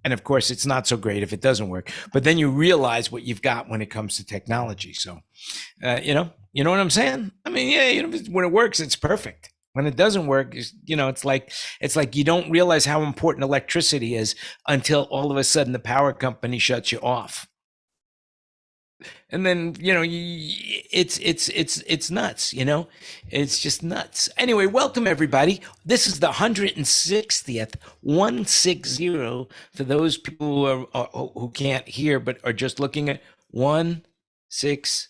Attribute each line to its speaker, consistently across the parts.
Speaker 1: And of course, it's not so great if it doesn't work. But then you realize what you've got when it comes to technology. So, you know what I'm saying? I mean, yeah, when it works, it's perfect. When it doesn't work, it's like you don't realize how important electricity is until all of a sudden the power company shuts you off. And then it's nuts. It's just nuts. Anyway, welcome everybody. This is the 160th 160 for those people who can't hear but are just looking at 160,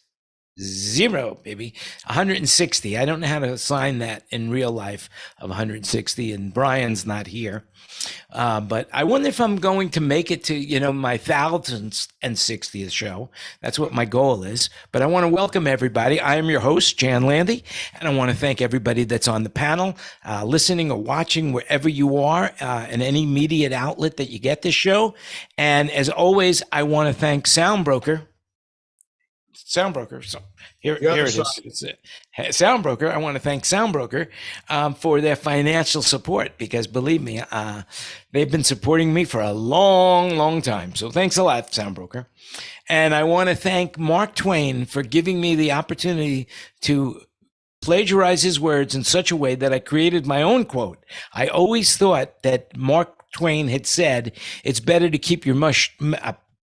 Speaker 1: baby. 160. I don't know how to assign that in real life of 160, and Brian's not here. But I wonder if I'm going to make it to, my 1060th show. That's what my goal is. But I want to welcome everybody. I am your host, Jan Landy, and I want to thank everybody that's on the panel, listening or watching wherever you are, in any media outlet that you get this show. And as always, I want to thank Soundbroker. So here it is. It's Soundbroker. I want to thank Soundbroker for their financial support, because believe me, they've been supporting me for a long, long time. So thanks a lot, Soundbroker. And I want to thank Mark Twain for giving me the opportunity to plagiarize his words in such a way that I created my own quote. I always thought that Mark Twain had said, it's better to keep your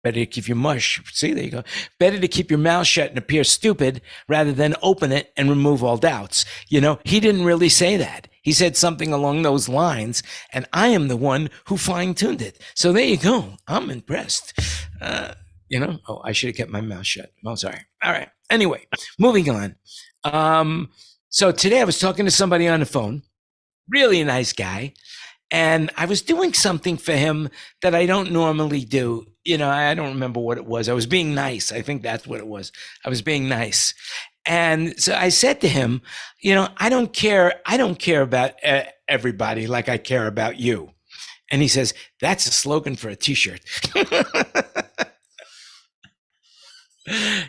Speaker 1: Better to keep your see, there you go. Better to keep your mouth shut and appear stupid rather than open it and remove all doubts. He didn't really say that. He said something along those lines, and I am the one who fine-tuned it. So there you go. I'm impressed. I should have kept my mouth shut. Oh, sorry. All right. Anyway, moving on. So today I was talking to somebody on the phone, really nice guy, and I was doing something for him that I don't normally do. I don't remember what it was. I was being nice. I think that's what it was. I was being nice. And so I said to him, I don't care about everybody like I care about you. And he says, that's a slogan for a t-shirt.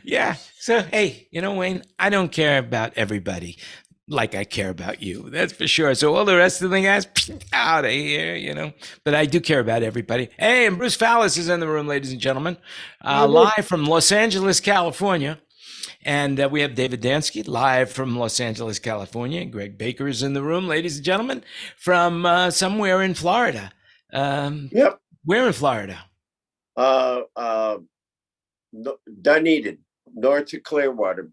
Speaker 1: Yeah. So, hey, Wayne, I don't care about everybody like I care about you. That's for sure. So all the rest of the guys, out of here, But I do care about everybody. Hey, and Bruce Fallis is in the room, ladies and gentlemen, live from Los Angeles, California. And we have David Dansky live from Los Angeles, California. Greg Baker is in the room, ladies and gentlemen, from somewhere in Florida.
Speaker 2: Yep.
Speaker 1: Where in Florida?
Speaker 2: Dunedin, north of Clearwater.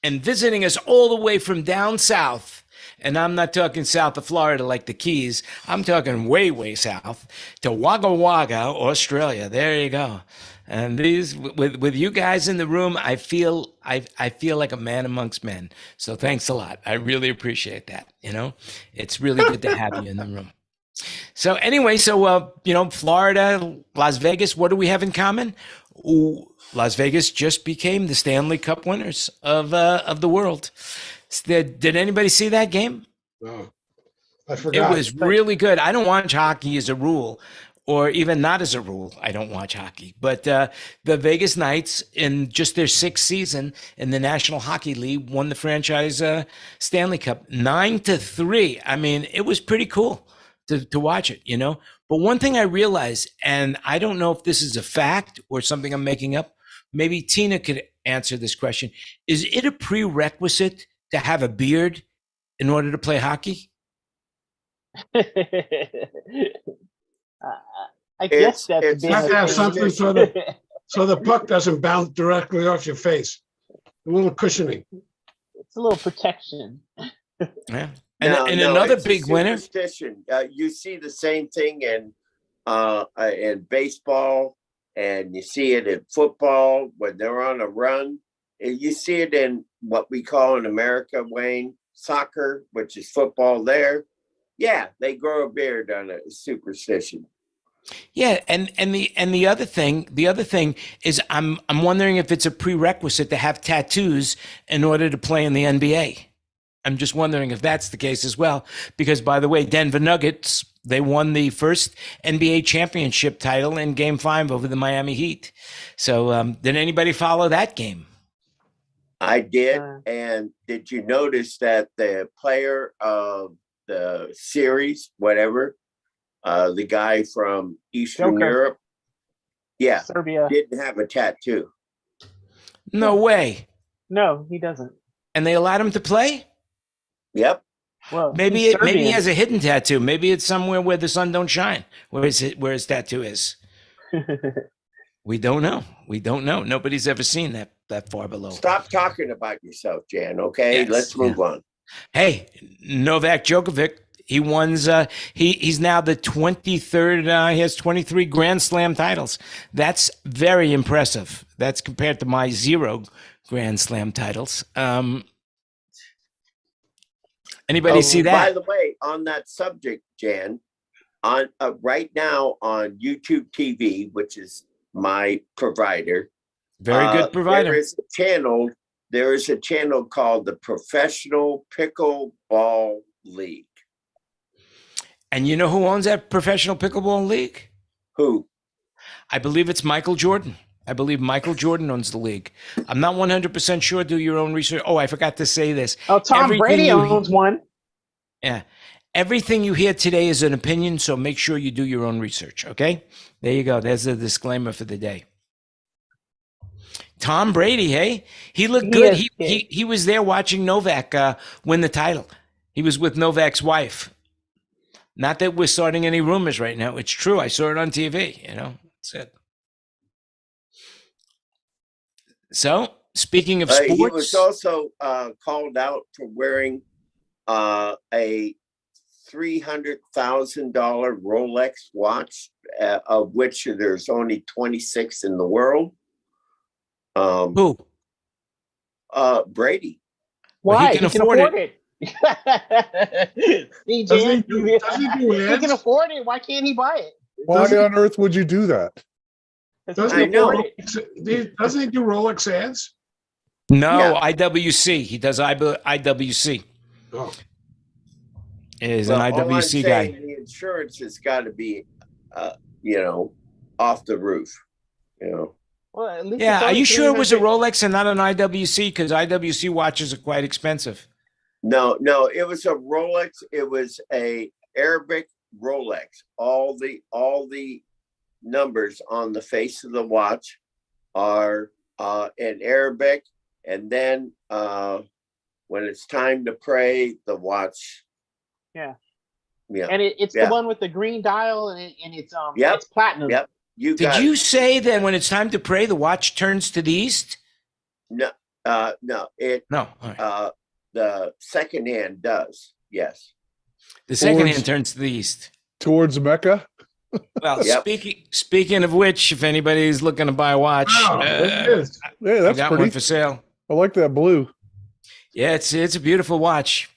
Speaker 1: And visiting us all the way from down south, and I'm not talking south of Florida like the Keys. I'm talking way, way south to Wagga Wagga, Australia. There you go. And these, with you guys in the room, I feel like a man amongst men. So thanks a lot. I really appreciate that. It's really good to have you in the room. So anyway, Florida, Las Vegas, what do we have in common? Las Vegas just became the Stanley Cup winners of the world. Did anybody see that game?
Speaker 3: No, I forgot.
Speaker 1: It was really good. I don't watch hockey as a rule, or even not as a rule. I don't watch hockey. But the Vegas Knights, in just their 6th season in the National Hockey League, won the franchise Stanley Cup 9-3. I mean, it was pretty cool to watch it, But one thing I realized, and I don't know if this is a fact or something I'm making up, maybe Tina could answer this question. Is it a prerequisite to have a beard in order to play hockey?
Speaker 4: I guess that's
Speaker 3: have to have something so the puck doesn't bounce directly off your face. A little cushioning.
Speaker 4: It's a little protection.
Speaker 1: Yeah. And another big winner.
Speaker 2: You see the same thing in baseball, and you see it in football when they're on a run. And you see it in what we call in America, Wayne, soccer, which is football there. Yeah, they grow a beard on a superstition.
Speaker 1: Yeah, and the other thing is I'm wondering if it's a prerequisite to have tattoos in order to play in the NBA. I'm just wondering if that's the case as well, because by the way, Denver Nuggets, they won the first NBA championship title in Game 5 over the Miami Heat. So did anybody follow that game?
Speaker 2: I did. And did you notice that the player of the series, whatever, the guy from Eastern
Speaker 4: Joker.
Speaker 2: Europe. Yeah,
Speaker 4: Serbia.
Speaker 2: didn't have a tattoo.
Speaker 1: No way.
Speaker 4: No, he doesn't.
Speaker 1: And they allowed him to play?
Speaker 2: Yep.
Speaker 4: Well,
Speaker 1: Maybe
Speaker 4: he's
Speaker 1: maybe he
Speaker 4: Serbian.
Speaker 1: has a hidden tattoo. Maybe it's somewhere where the sun don't shine, where his tattoo is. We don't know. We don't know. Nobody's ever seen that far below.
Speaker 2: Stop talking about yourself, Jan. Okay,
Speaker 1: Yes,
Speaker 2: let's move on.
Speaker 1: Hey, Novak Djokovic, he won. He's now the 23rd. He has 23 Grand Slam titles. That's very impressive. That's compared to my 0 Grand Slam titles. Anybody see that?
Speaker 2: By the way, on that subject, Jan, on right now on YouTube TV, which is my provider,
Speaker 1: Very good provider.
Speaker 2: There is a channel called the Professional Pickleball League.
Speaker 1: And you know who owns that Professional Pickleball League?
Speaker 2: Who?
Speaker 1: I believe it's Michael Jordan. I believe Michael Jordan owns the league. I'm not 100% sure. Do your own research. Oh, I forgot to say this.
Speaker 4: Oh, Tom Brady owns one.
Speaker 1: Yeah. Everything you hear today is an opinion, so make sure you do your own research, okay? There you go. There's the disclaimer for the day. Tom Brady, hey? He looked good. He was there watching Novak win the title. He was with Novak's wife. Not that we're starting any rumors right now. It's true. I saw it on TV, That's it. So, speaking of sports.
Speaker 2: He was also called out for wearing a $300,000 Rolex watch, of which there's only 26 in the world.
Speaker 1: Who?
Speaker 2: Brady.
Speaker 4: Why?
Speaker 1: He can afford
Speaker 4: it. See, Jan, he can afford it. Why can't he buy it?
Speaker 5: Why on earth would you do that?
Speaker 2: I know.
Speaker 3: Doesn't he do Rolex ads?
Speaker 1: No,
Speaker 2: Yeah.
Speaker 1: IWC. He does IWC.
Speaker 3: Oh.
Speaker 1: Is an IWC guy.
Speaker 2: The insurance has got to be, off the roof.
Speaker 4: Well, at least
Speaker 1: Yeah, are you sure it was a
Speaker 4: 300.
Speaker 1: Rolex and not an IWC? Because IWC watches are quite expensive.
Speaker 2: No, it was a Rolex. It was a Arabic Rolex. All the numbers on the face of the watch are in Arabic, and then when it's time to pray, the watch.
Speaker 4: Yeah.
Speaker 2: And
Speaker 4: it's the one with the green dial, and it's it's platinum.
Speaker 2: Yep.
Speaker 1: Did you say that when it's time to pray, the watch turns to the east?
Speaker 2: No, no.
Speaker 1: No. All right.
Speaker 2: The second hand does. Yes.
Speaker 1: The second hand turns to the east.
Speaker 5: Towards Mecca?
Speaker 1: Well, speaking of which, if anybody's looking to buy a watch,
Speaker 3: It is.
Speaker 5: Yeah,
Speaker 1: I
Speaker 5: that's
Speaker 1: got
Speaker 5: pretty.
Speaker 1: one for sale.
Speaker 5: I like that blue.
Speaker 1: Yeah, it's a beautiful watch.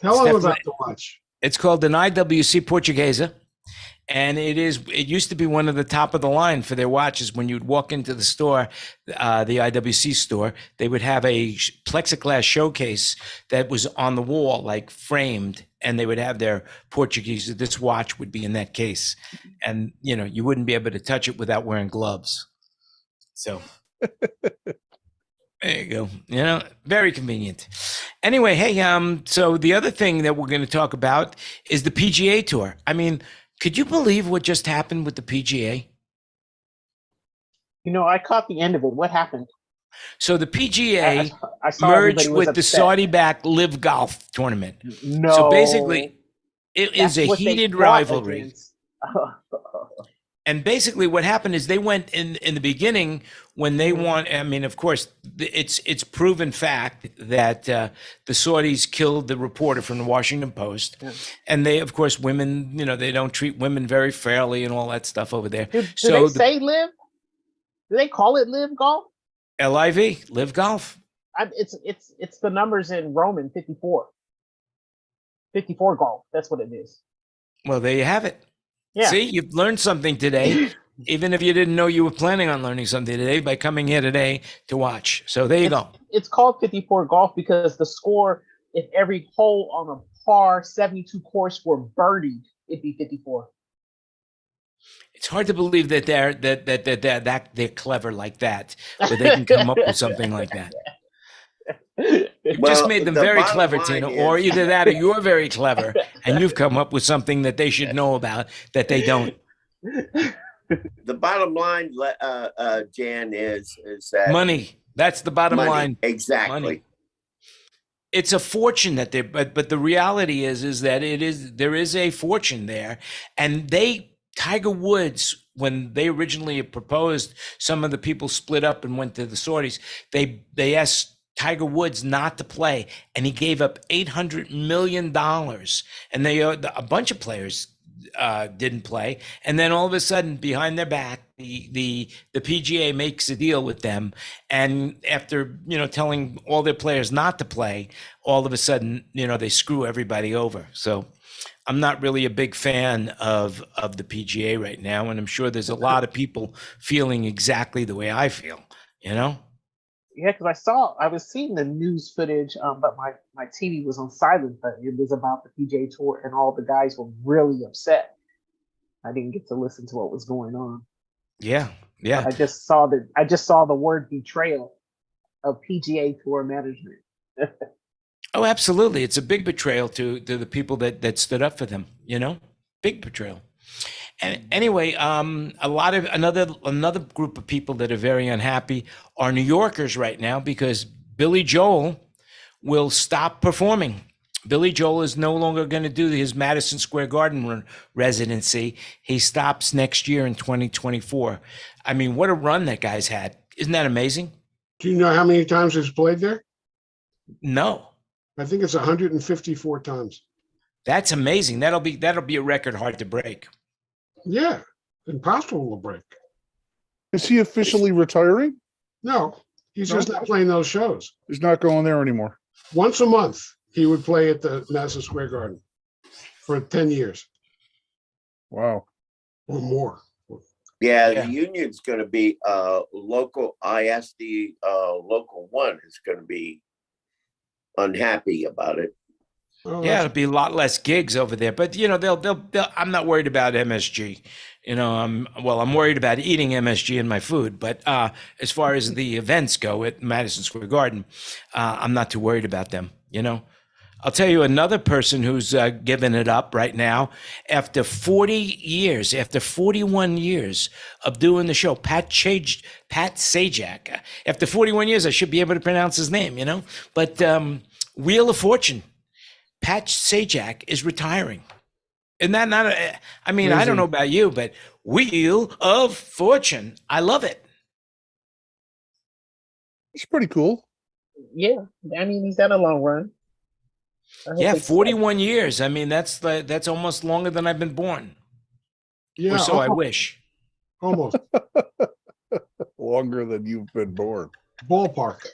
Speaker 3: How long was that to watch?
Speaker 1: It's called an IWC Portuguesa, and it used to be one of the top of the line for their watches. When you'd walk into the store, the IWC store, they would have a plexiglass showcase that was on the wall, like framed, and they would have their Portuguese. This watch would be in that case, and you wouldn't be able to touch it without wearing gloves. So there you go. Very convenient. Anyway, hey, so the other thing that we're going to talk about is the PGA Tour. I mean, could you believe what just happened with the PGA?
Speaker 4: I caught the end of it. What happened?
Speaker 1: So the PGA
Speaker 4: I saw
Speaker 1: merged with the
Speaker 4: upset.
Speaker 1: Saudi-backed Live Golf tournament.
Speaker 4: No.
Speaker 1: So basically, it is a
Speaker 4: what they
Speaker 1: heated
Speaker 4: fought
Speaker 1: rivalry.
Speaker 4: against.
Speaker 1: And basically what happened is they went in the beginning when they want, I mean, of course, it's proven fact that the Saudis killed the reporter from the Washington Post. Yeah. And they, of course, women, they don't treat women very fairly and all that stuff over there.
Speaker 4: Do they say live? Do they call it live golf?
Speaker 1: LIV, live golf.
Speaker 4: It's the numbers in Roman 54. 54 golf. That's what it is.
Speaker 1: Well, there you have it.
Speaker 4: Yeah.
Speaker 1: See, you've learned something today, even if you didn't know you were planning on learning something today by coming here today to watch. So there you go.
Speaker 4: It's called 54 golf because the score, if every hole on a par 72 course were birdied, it'd be 54.
Speaker 1: It's hard to believe that they're clever like that, where they can come up with something like that. You just
Speaker 2: Well,
Speaker 1: made them
Speaker 2: the
Speaker 1: very
Speaker 2: bottom
Speaker 1: clever,
Speaker 2: line
Speaker 1: Tina,
Speaker 2: is-
Speaker 1: or either that or you're very clever and you've come up with something that they should know about that they don't.
Speaker 2: The bottom line, Jan, is that
Speaker 1: Money. That's the bottom
Speaker 2: money.
Speaker 1: line.
Speaker 2: Exactly.
Speaker 1: Money. It's a fortune that they, but the reality is that there is a fortune there, and Tiger Woods, when they originally proposed, some of the people split up and went to the Saudis. They asked Tiger Woods not to play, and he gave up $800 million, and a bunch of players didn't play, and then all of a sudden, behind their back, the PGA makes a deal with them, and after telling all their players not to play, all of a sudden they screw everybody over. So I'm not really a big fan of the PGA right now, and I'm sure there's a lot of people feeling exactly the way I feel.
Speaker 4: Yeah, because I was seeing the news footage, but my TV was on silent. But it was about the PGA Tour, and all the guys were really upset. I didn't get to listen to what was going on.
Speaker 1: Yeah.
Speaker 4: But I just saw the word betrayal of PGA Tour management.
Speaker 1: Oh, absolutely. It's a big betrayal to the people that stood up for them, big betrayal. And anyway, another group of people that are very unhappy are New Yorkers right now because Billy Joel will stop performing. Billy Joel is no longer going to do his Madison Square Garden residency. He stops next year in 2024. I mean, what a run that guy's had. Isn't that amazing?
Speaker 3: Do you know how many times he's played there?
Speaker 1: No.
Speaker 3: I think it's 154 times.
Speaker 1: That's amazing. That'll be a record hard to break.
Speaker 3: Yeah, impossible to break.
Speaker 5: Is he officially retiring?
Speaker 3: No, he's just not playing those shows.
Speaker 5: He's not going there anymore.
Speaker 3: Once a month, he would play at the Madison Square Garden for 10 years
Speaker 5: Wow.
Speaker 3: or more.
Speaker 2: Yeah, the union's going to be local ISD local 1 is going to be unhappy about it.
Speaker 3: Oh,
Speaker 1: Yeah, it'll be a lot less gigs over there, but they'll I'm not worried about MSG. I'm worried about eating MSG in my food, but as far as the events go at Madison Square Garden, I'm not too worried about them. I'll tell you another person who's given it up right now after 41 years of doing the show. Pat Sajak. After 41 years, I should be able to pronounce his name, But Wheel of Fortune. Pat Sajak is retiring. Isn't that not I don't know about you, but Wheel of Fortune. I love it.
Speaker 5: It's pretty cool.
Speaker 4: Yeah, he's had a long run.
Speaker 1: Yeah, 41 years. That's almost longer than I've been born.
Speaker 3: yeah,
Speaker 1: Or so I wish.
Speaker 3: almost
Speaker 5: Longer than you've been born.
Speaker 3: ballpark.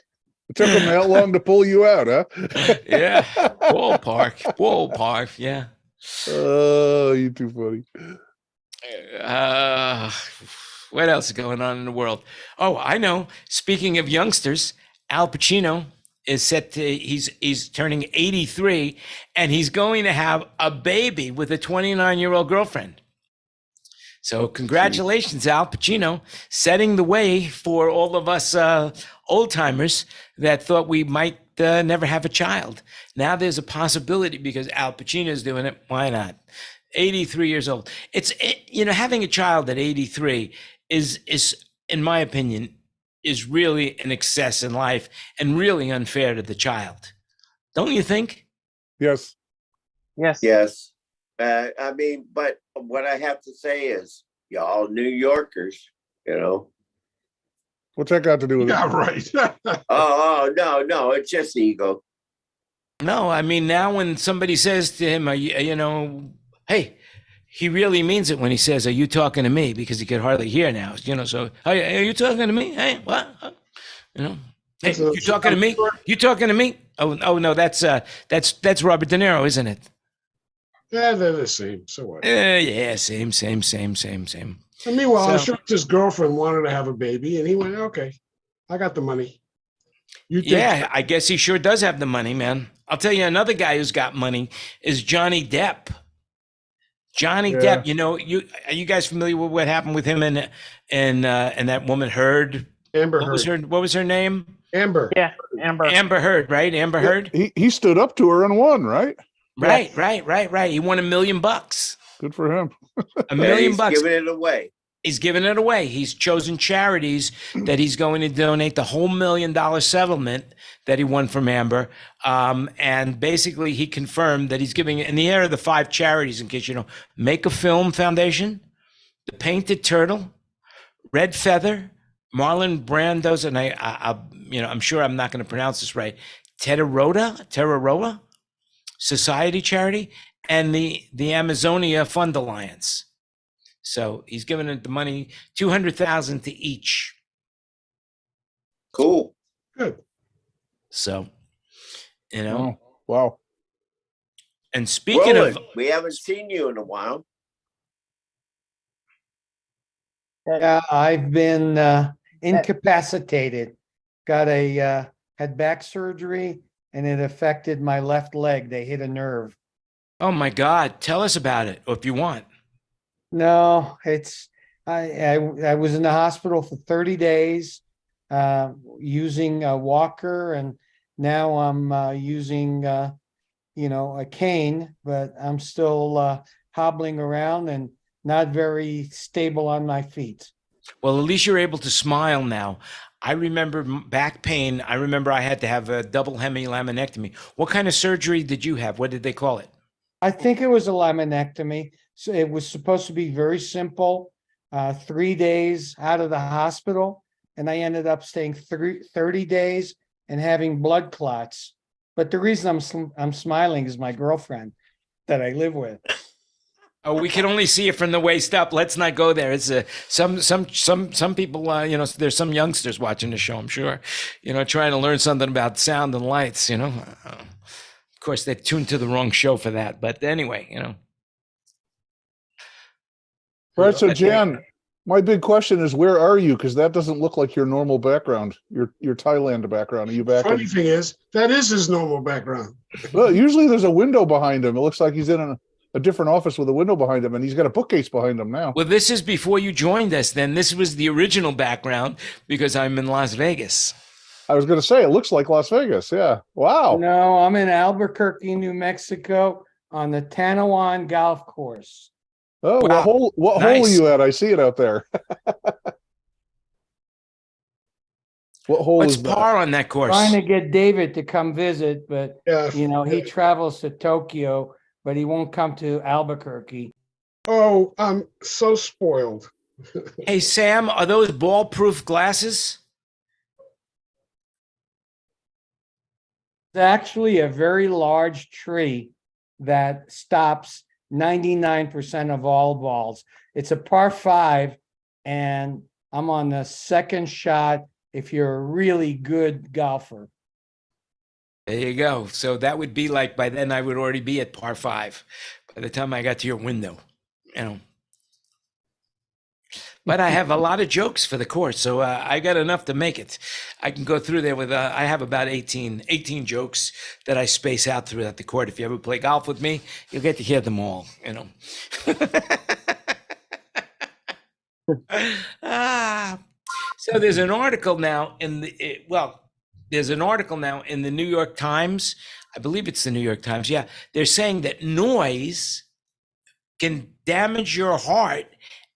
Speaker 5: It took him that long to pull you out, huh?
Speaker 1: Yeah. Ballpark. Yeah.
Speaker 5: Oh, you too funny.
Speaker 1: What else is going on in the world? Oh, I know. Speaking of youngsters, Al Pacino is he's turning 83, and he's going to have a baby with a 29-year-old girlfriend. So congratulations, Al Pacino, setting the way for all of us old timers that thought we might never have a child. Now there's a possibility because Al Pacino is doing it. Why not? 83 years old. Having a child at 83 is, in my opinion, is really an excess in life and really unfair to the child. Don't you think?
Speaker 5: Yes.
Speaker 2: Yes. But what I have to say is, y'all New Yorkers,
Speaker 5: What's that got to do with
Speaker 3: Yeah,
Speaker 5: it?
Speaker 3: right.
Speaker 2: Oh, no, it's just ego.
Speaker 1: No, now when somebody says to him, hey, he really means it when he says, "Are you talking to me?" Because he could hardly hear now. So, are you talking to me? Hey, what? Hey, you talking to me? You talking to me? Oh no, that's Robert De Niro, isn't it?
Speaker 3: Yeah, they're the same. So what?
Speaker 1: Yeah, same.
Speaker 3: And meanwhile, I'm sure his girlfriend wanted to have a baby, and he went, "Okay, I got the money."
Speaker 1: Yeah, I guess he sure does have the money, man. I'll tell you another guy who's got money is Johnny Depp. Depp, are you guys familiar with what happened with him and that woman Heard?
Speaker 3: Amber Heard.
Speaker 1: What was her name?
Speaker 3: Amber.
Speaker 4: Yeah, Amber.
Speaker 1: Amber Heard, right? Amber
Speaker 5: Yeah,
Speaker 1: Heard.
Speaker 5: he stood up to her and won, right?
Speaker 1: Right,
Speaker 4: Yes.
Speaker 1: right. He won $1 million.
Speaker 5: Good for him.
Speaker 1: $1
Speaker 2: And
Speaker 1: million
Speaker 2: he's
Speaker 1: bucks.
Speaker 2: giving it away.
Speaker 1: He's giving it away. He's chosen charities that he's going to donate the whole $1 million settlement that he won from Amber. And basically, he confirmed that he's giving it in the air of the 5 charities, in case you know, Make a Film Foundation, The Painted Turtle, Red Feather, Marlon Brando's, and I'm sure I'm not going to pronounce this right, Terraroa Society Charity, and the Amazonia Fund Alliance. So he's giving it the money, $200,000 to each.
Speaker 2: Cool.
Speaker 3: Good.
Speaker 1: So, you know.
Speaker 5: Oh, wow.
Speaker 1: And speaking
Speaker 2: Roland,
Speaker 1: of,
Speaker 2: we haven't seen you in a while.
Speaker 6: Yeah, I've been incapacitated. Got had back surgery and it affected my left leg. They hit a nerve.
Speaker 1: oh my God, tell us about it, if you want.
Speaker 6: No, I was in the hospital for 30 days, using a walker, and now I'm using a cane, but I'm still hobbling around and not very stable on my feet.
Speaker 1: Well, at least you're able to smile now. I remember back pain. I remember I had to have a double hemilaminectomy. What kind of surgery did you have? What did they call it?
Speaker 6: I think it was a laminectomy. So it was supposed to be very simple, 3 days out of the hospital. And I ended up staying 30 days and having blood clots. But the reason I'm smiling is my girlfriend that I live with.
Speaker 1: Oh, we can only see it from the waist up. Let's not go there. It's some people, there's some youngsters watching the show, I'm sure, trying to learn something about sound and lights, Of course, they've tuned to the wrong show for that. But anyway,
Speaker 5: All right, so Jan, my big question is, where are you? Because that doesn't look like your normal background, your Thailand background. Are you back?
Speaker 3: Funny thing is, that is his normal background.
Speaker 5: Well, usually there's a window behind him. It looks like he's in a different office with a window behind him, and he's got a bookcase behind him now.
Speaker 1: Well, this is before you joined us. Then this was the original background because I'm in Las Vegas.
Speaker 5: I was going to say, it looks like Las Vegas. Yeah. Wow.
Speaker 6: No, I'm in Albuquerque, New Mexico on the Tanawan Golf Course.
Speaker 5: Oh,
Speaker 1: Wow.
Speaker 5: what hole
Speaker 1: Nice.
Speaker 5: are you at? I see it out there. What hole
Speaker 1: What's
Speaker 5: is that?
Speaker 1: par on that course?
Speaker 6: Trying to get David to come visit, but
Speaker 3: Yeah.
Speaker 6: he travels to Tokyo, but he won't come to Albuquerque.
Speaker 3: Oh, I'm so spoiled.
Speaker 1: Hey, Sam, are those ball-proof glasses?
Speaker 6: It's actually a very large tree that stops 99% of all balls. It's a par 5, and I'm on the second shot if you're a really good golfer.
Speaker 1: There you go. So that would be like, by then I would already be at par 5 by the time I got to your window, But I have a lot of jokes for the course, so I got enough to make it. I can go through there with, I have about 18 jokes that I space out throughout the court. If you ever play golf with me, you'll get to hear them all, So there's an article now in the New York Times. I believe it's the New York Times. Yeah. They're saying that noise can damage your heart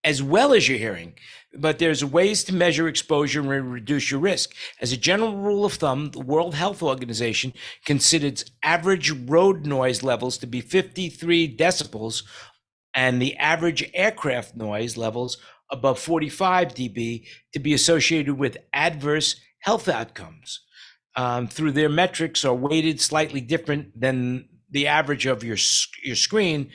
Speaker 1: as well as your hearing, but there's ways to measure exposure and reduce your risk. As a general rule of thumb, the World Health Organization considers average road noise levels to be 53 decibels and the average aircraft noise levels above 45 dB to be associated with adverse health outcomes. Through their metrics are weighted slightly different than the average of your screen.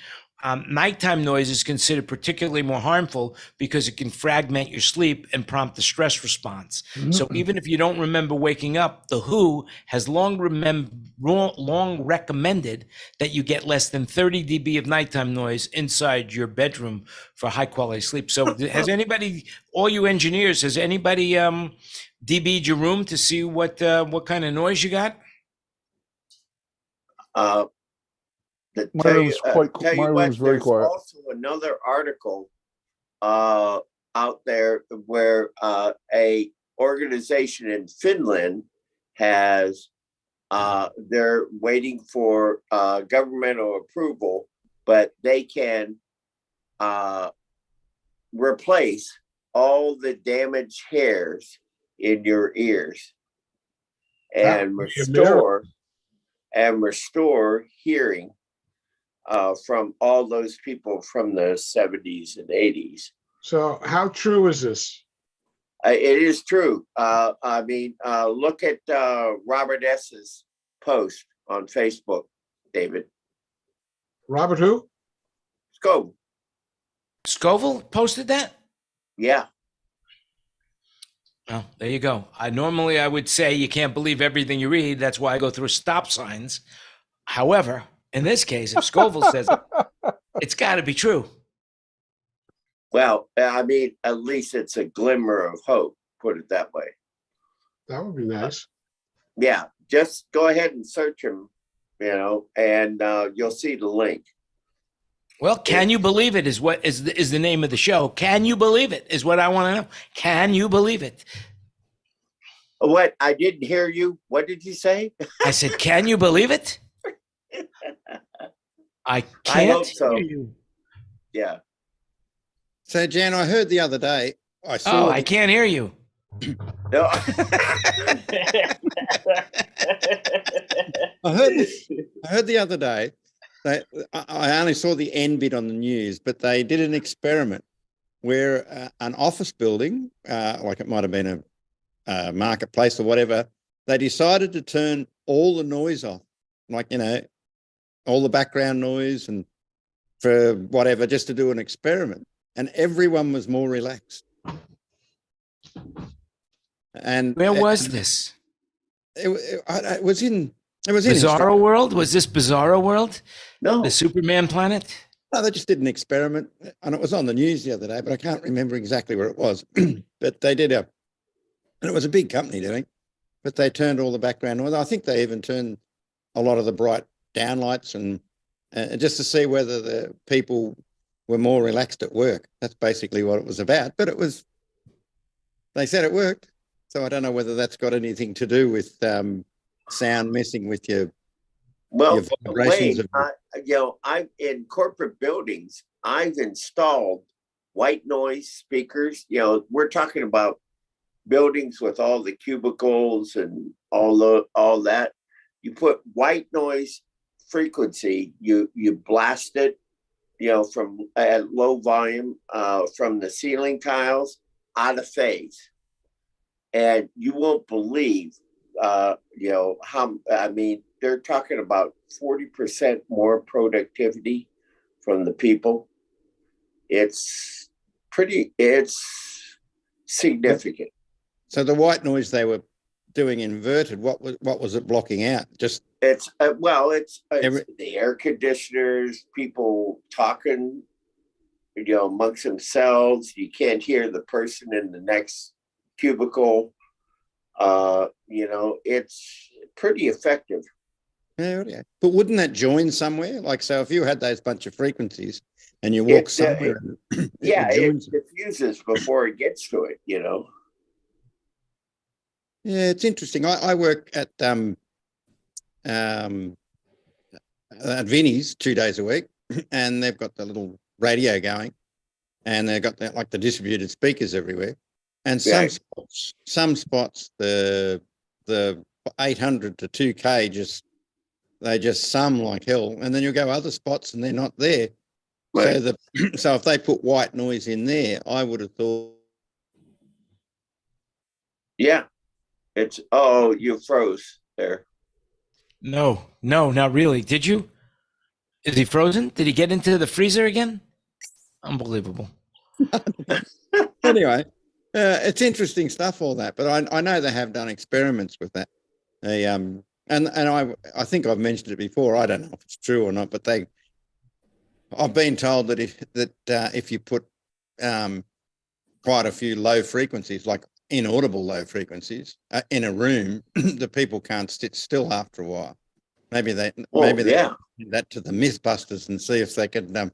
Speaker 1: Nighttime noise is considered particularly more harmful because it can fragment your sleep and prompt a stress response. So even if you don't remember waking up, the WHO has long recommended that you get less than 30 dB of nighttime noise inside your bedroom for high quality sleep. So has anybody, all you engineers, has anybody DB'd your room to see what kind of noise you got?
Speaker 5: My room's very
Speaker 2: there's
Speaker 5: quiet.
Speaker 2: also another article out there where a organization in Finland has, they're waiting for governmental approval, but they can replace all the damaged hairs in your ears and restore hearing from all those people from the 70s and 80s.
Speaker 3: So how true is this?
Speaker 2: It is true. I mean, look at Robert S.'s post on Facebook, David.
Speaker 3: Robert who?
Speaker 2: Go.
Speaker 1: Scoville posted that?
Speaker 2: Yeah.
Speaker 1: Well, there you go. I would say you can't believe everything you read. That's why I go through stop signs. However, in this case, if Scoville says it, it's got to be true.
Speaker 2: Well, I mean, at least it's a glimmer of hope, put it that way.
Speaker 3: That would be nice.
Speaker 2: Yeah, just go ahead and search him, and you'll see the link.
Speaker 1: Well, can you believe it is what is the name of the show. Can you believe it is what I want to know. Can you believe it?
Speaker 2: What? I didn't hear you. What did you say?
Speaker 1: I said, can you believe it? I can't
Speaker 2: hope so.
Speaker 1: hear you.
Speaker 2: Yeah.
Speaker 7: So, Jan, I heard the other day, I saw.
Speaker 1: Oh, I can't hear you.
Speaker 2: No.
Speaker 7: I heard the other day that I only saw the end bit on the news, but they did an experiment where an office building, like it might have been a marketplace or whatever, they decided to turn all the noise off, like, all the background noise and for whatever, just to do an experiment. And everyone was more relaxed. And
Speaker 1: Where was this?
Speaker 7: It was in
Speaker 1: Bizarro World? Was this Bizarro World?
Speaker 2: No.
Speaker 1: The Superman planet?
Speaker 7: No, they just did an experiment, and it was on the news the other day, but I can't remember exactly where it was. But they did and it was a big company doing, but they turned all the background noise. I think they even turned a lot of the bright downlights and just to see whether the people were more relaxed at work. That's basically what it was about. But they said it worked. So I don't know whether that's got anything to do with sound messing with your vibrations.
Speaker 2: I'm in corporate buildings. I've installed white noise speakers. We're talking about buildings with all the cubicles and all that. You put white noise frequency. You blast it, from at low volume, from the ceiling tiles out of phase. And you won't believe, how, they're talking about 40% more productivity from the people. It's significant.
Speaker 7: So the white noise they were doing inverted, what was it blocking out? Just
Speaker 2: it's the air conditioners, people talking, amongst themselves. You can't hear the person in the next cubicle. It's pretty effective.
Speaker 7: Yeah. But wouldn't that join somewhere? Like, so if you had those bunch of frequencies and you walk somewhere,
Speaker 2: it diffuses before it gets to it.
Speaker 7: Yeah, it's interesting. I work at Vinnie's 2 days a week, and they've got the little radio going, and they've got like the distributed speakers everywhere. And some spots, the 800 to 2K they just sum like hell, and then you go other spots and they're not there. Right. So if they put white noise in there, I would have thought.
Speaker 2: Yeah, you froze there.
Speaker 1: No, not really. Did you? Is he frozen? Did he get into the freezer again? Unbelievable.
Speaker 7: Anyway. It's interesting stuff, all that, but I know they have done experiments with that. And I think I've mentioned it before. I don't know if it's true or not, but I've been told that if you put quite a few low frequencies, like inaudible low frequencies, in a room, the people can't sit still after a while. Maybe they do that to the Mythbusters and see if they can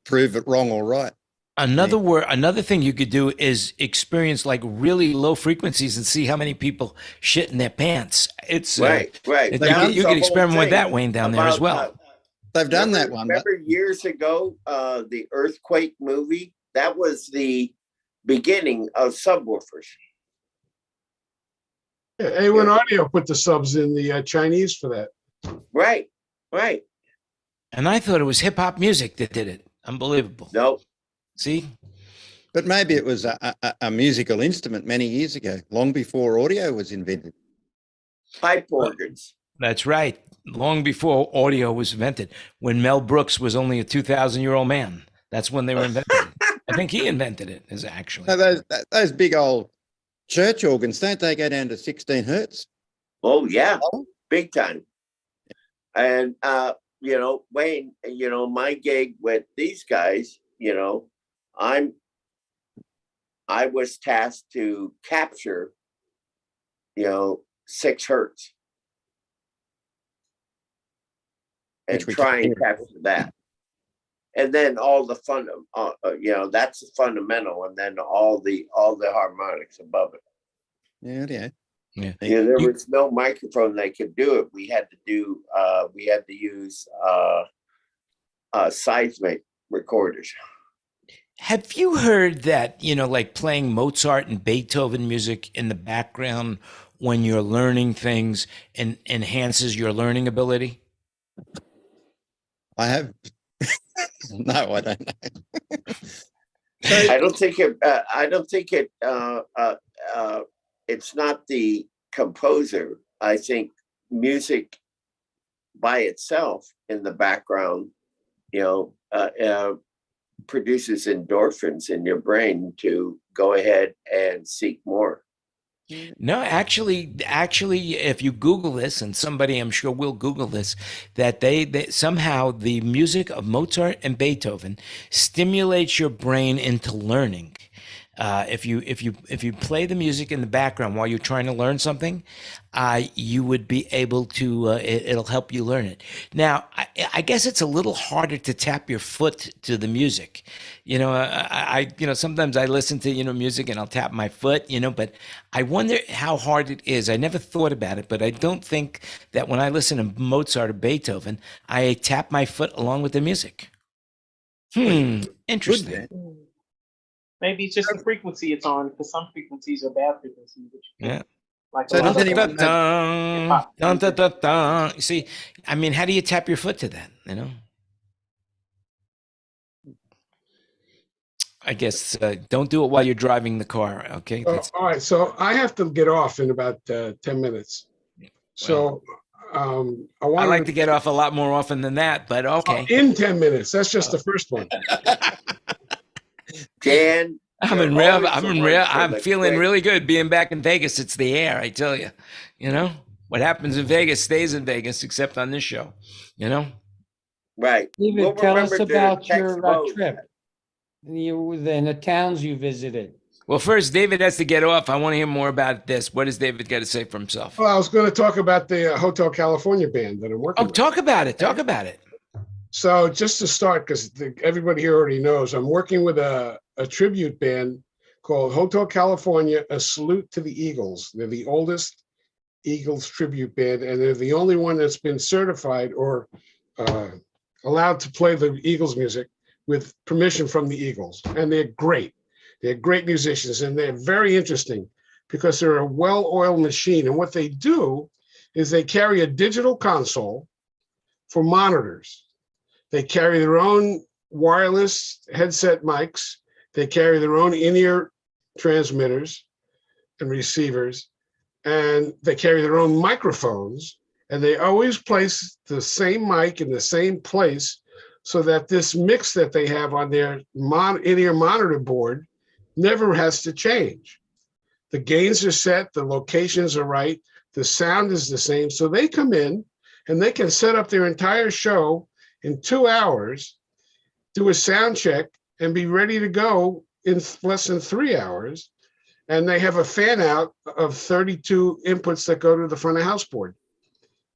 Speaker 7: prove it wrong or right.
Speaker 1: Another thing you could do is experience like really low frequencies and see how many people shit in their pants. It's
Speaker 2: right.
Speaker 1: you
Speaker 2: That's
Speaker 1: could, you
Speaker 2: the
Speaker 1: could
Speaker 2: whole
Speaker 1: experiment with
Speaker 2: thing
Speaker 1: that, Wayne, down there as
Speaker 2: about,
Speaker 1: well.
Speaker 7: They've done
Speaker 2: remember,
Speaker 7: that one, but
Speaker 2: remember years ago, the earthquake movie? That was the beginning of subwoofers.
Speaker 3: Yeah, A1 Audio put the subs in the Chinese for that.
Speaker 2: Right.
Speaker 1: And I thought it was hip hop music that did it. Unbelievable.
Speaker 2: No,
Speaker 1: See?
Speaker 7: but maybe it was a musical instrument many years ago, long before audio was invented.
Speaker 2: pipe organs.
Speaker 1: That's right. Long before audio was invented, when Mel Brooks was only a 2,000-year-old man. That's when they were invented. I think he invented it, is actually.
Speaker 7: No, those big old church organs, don't they go down to 16 hertz?
Speaker 2: Oh yeah, big time. And Wayne, my gig with these guys, I was tasked to capture, 6 hertz. And
Speaker 7: Which we
Speaker 2: try
Speaker 7: can
Speaker 2: and
Speaker 7: hear.
Speaker 2: capture that. And then all the fun, that's the fundamental, and then all the harmonics above it.
Speaker 7: Yeah.
Speaker 2: There was no microphone that could do it. We had to use seismic recorders.
Speaker 1: Have you heard that, like playing Mozart and Beethoven music in the background when you're learning things and enhances your learning ability?
Speaker 7: I have. No, I don't know.
Speaker 2: I don't think it. It's not the composer. I think music by itself in the background, produces endorphins in your brain to go ahead and seek more.
Speaker 1: No, actually, if you Google this, and somebody I'm sure will Google this, that they somehow the music of Mozart and Beethoven stimulates your brain into learning. If you play the music in the background while you're trying to learn something, you would be able to. It'll help you learn it. Now, I guess it's a little harder to tap your foot to the music. Sometimes I listen to music and I'll tap my foot. But I wonder how hard it is. I never thought about it, but I don't think that when I listen to Mozart or Beethoven, I tap my foot along with the music. Interesting.
Speaker 4: Maybe it's just the frequency it's on, because some frequencies are bad frequencies.
Speaker 1: Yeah.
Speaker 4: Like
Speaker 7: So
Speaker 4: a lot
Speaker 7: does
Speaker 4: of
Speaker 7: anyone
Speaker 4: hip-hop music.
Speaker 1: You see, I mean, how do you tap your foot to that? I guess don't do it while you're driving the car. Okay.
Speaker 3: All right. So I have to get off in about 10 minutes. So I
Speaker 1: like to get off a lot more often than that, but okay.
Speaker 3: In 10 minutes. That's just the first one.
Speaker 2: Dan,
Speaker 1: I'm feeling really good being back in Vegas. It's the air, I tell you. What happens in Vegas stays in Vegas, except on this show.
Speaker 2: Right.
Speaker 6: David, tell us about your trip. And the towns you visited.
Speaker 1: Well, first, David has to get off. I want to hear more about this. What does David got to say for himself?
Speaker 3: Well, I was going to talk about the Hotel California band that I'm working with.
Speaker 1: Talk about it. Talk about it.
Speaker 3: So just to start, because everybody here already knows, I'm working with a tribute band called Hotel California, A Salute to the Eagles. They're the oldest Eagles tribute band, and they're the only one that's been certified or allowed to play the Eagles music with permission from the Eagles. And they're great. They're great musicians, and they're very interesting because they're a well-oiled machine. And what they do is they carry a digital console for monitors. They carry their own wireless headset mics. They carry their own in-ear transmitters and receivers, and they carry their own microphones, and they always place the same mic in the same place so that this mix that they have on their in-ear monitor board never has to change. The gains are set, the locations are right, the sound is the same. So they come in and they can set up their entire show in 2 hours, do a sound check, and be ready to go in less than 3 hours. And they have a fan out of 32 inputs that go to the front of house board.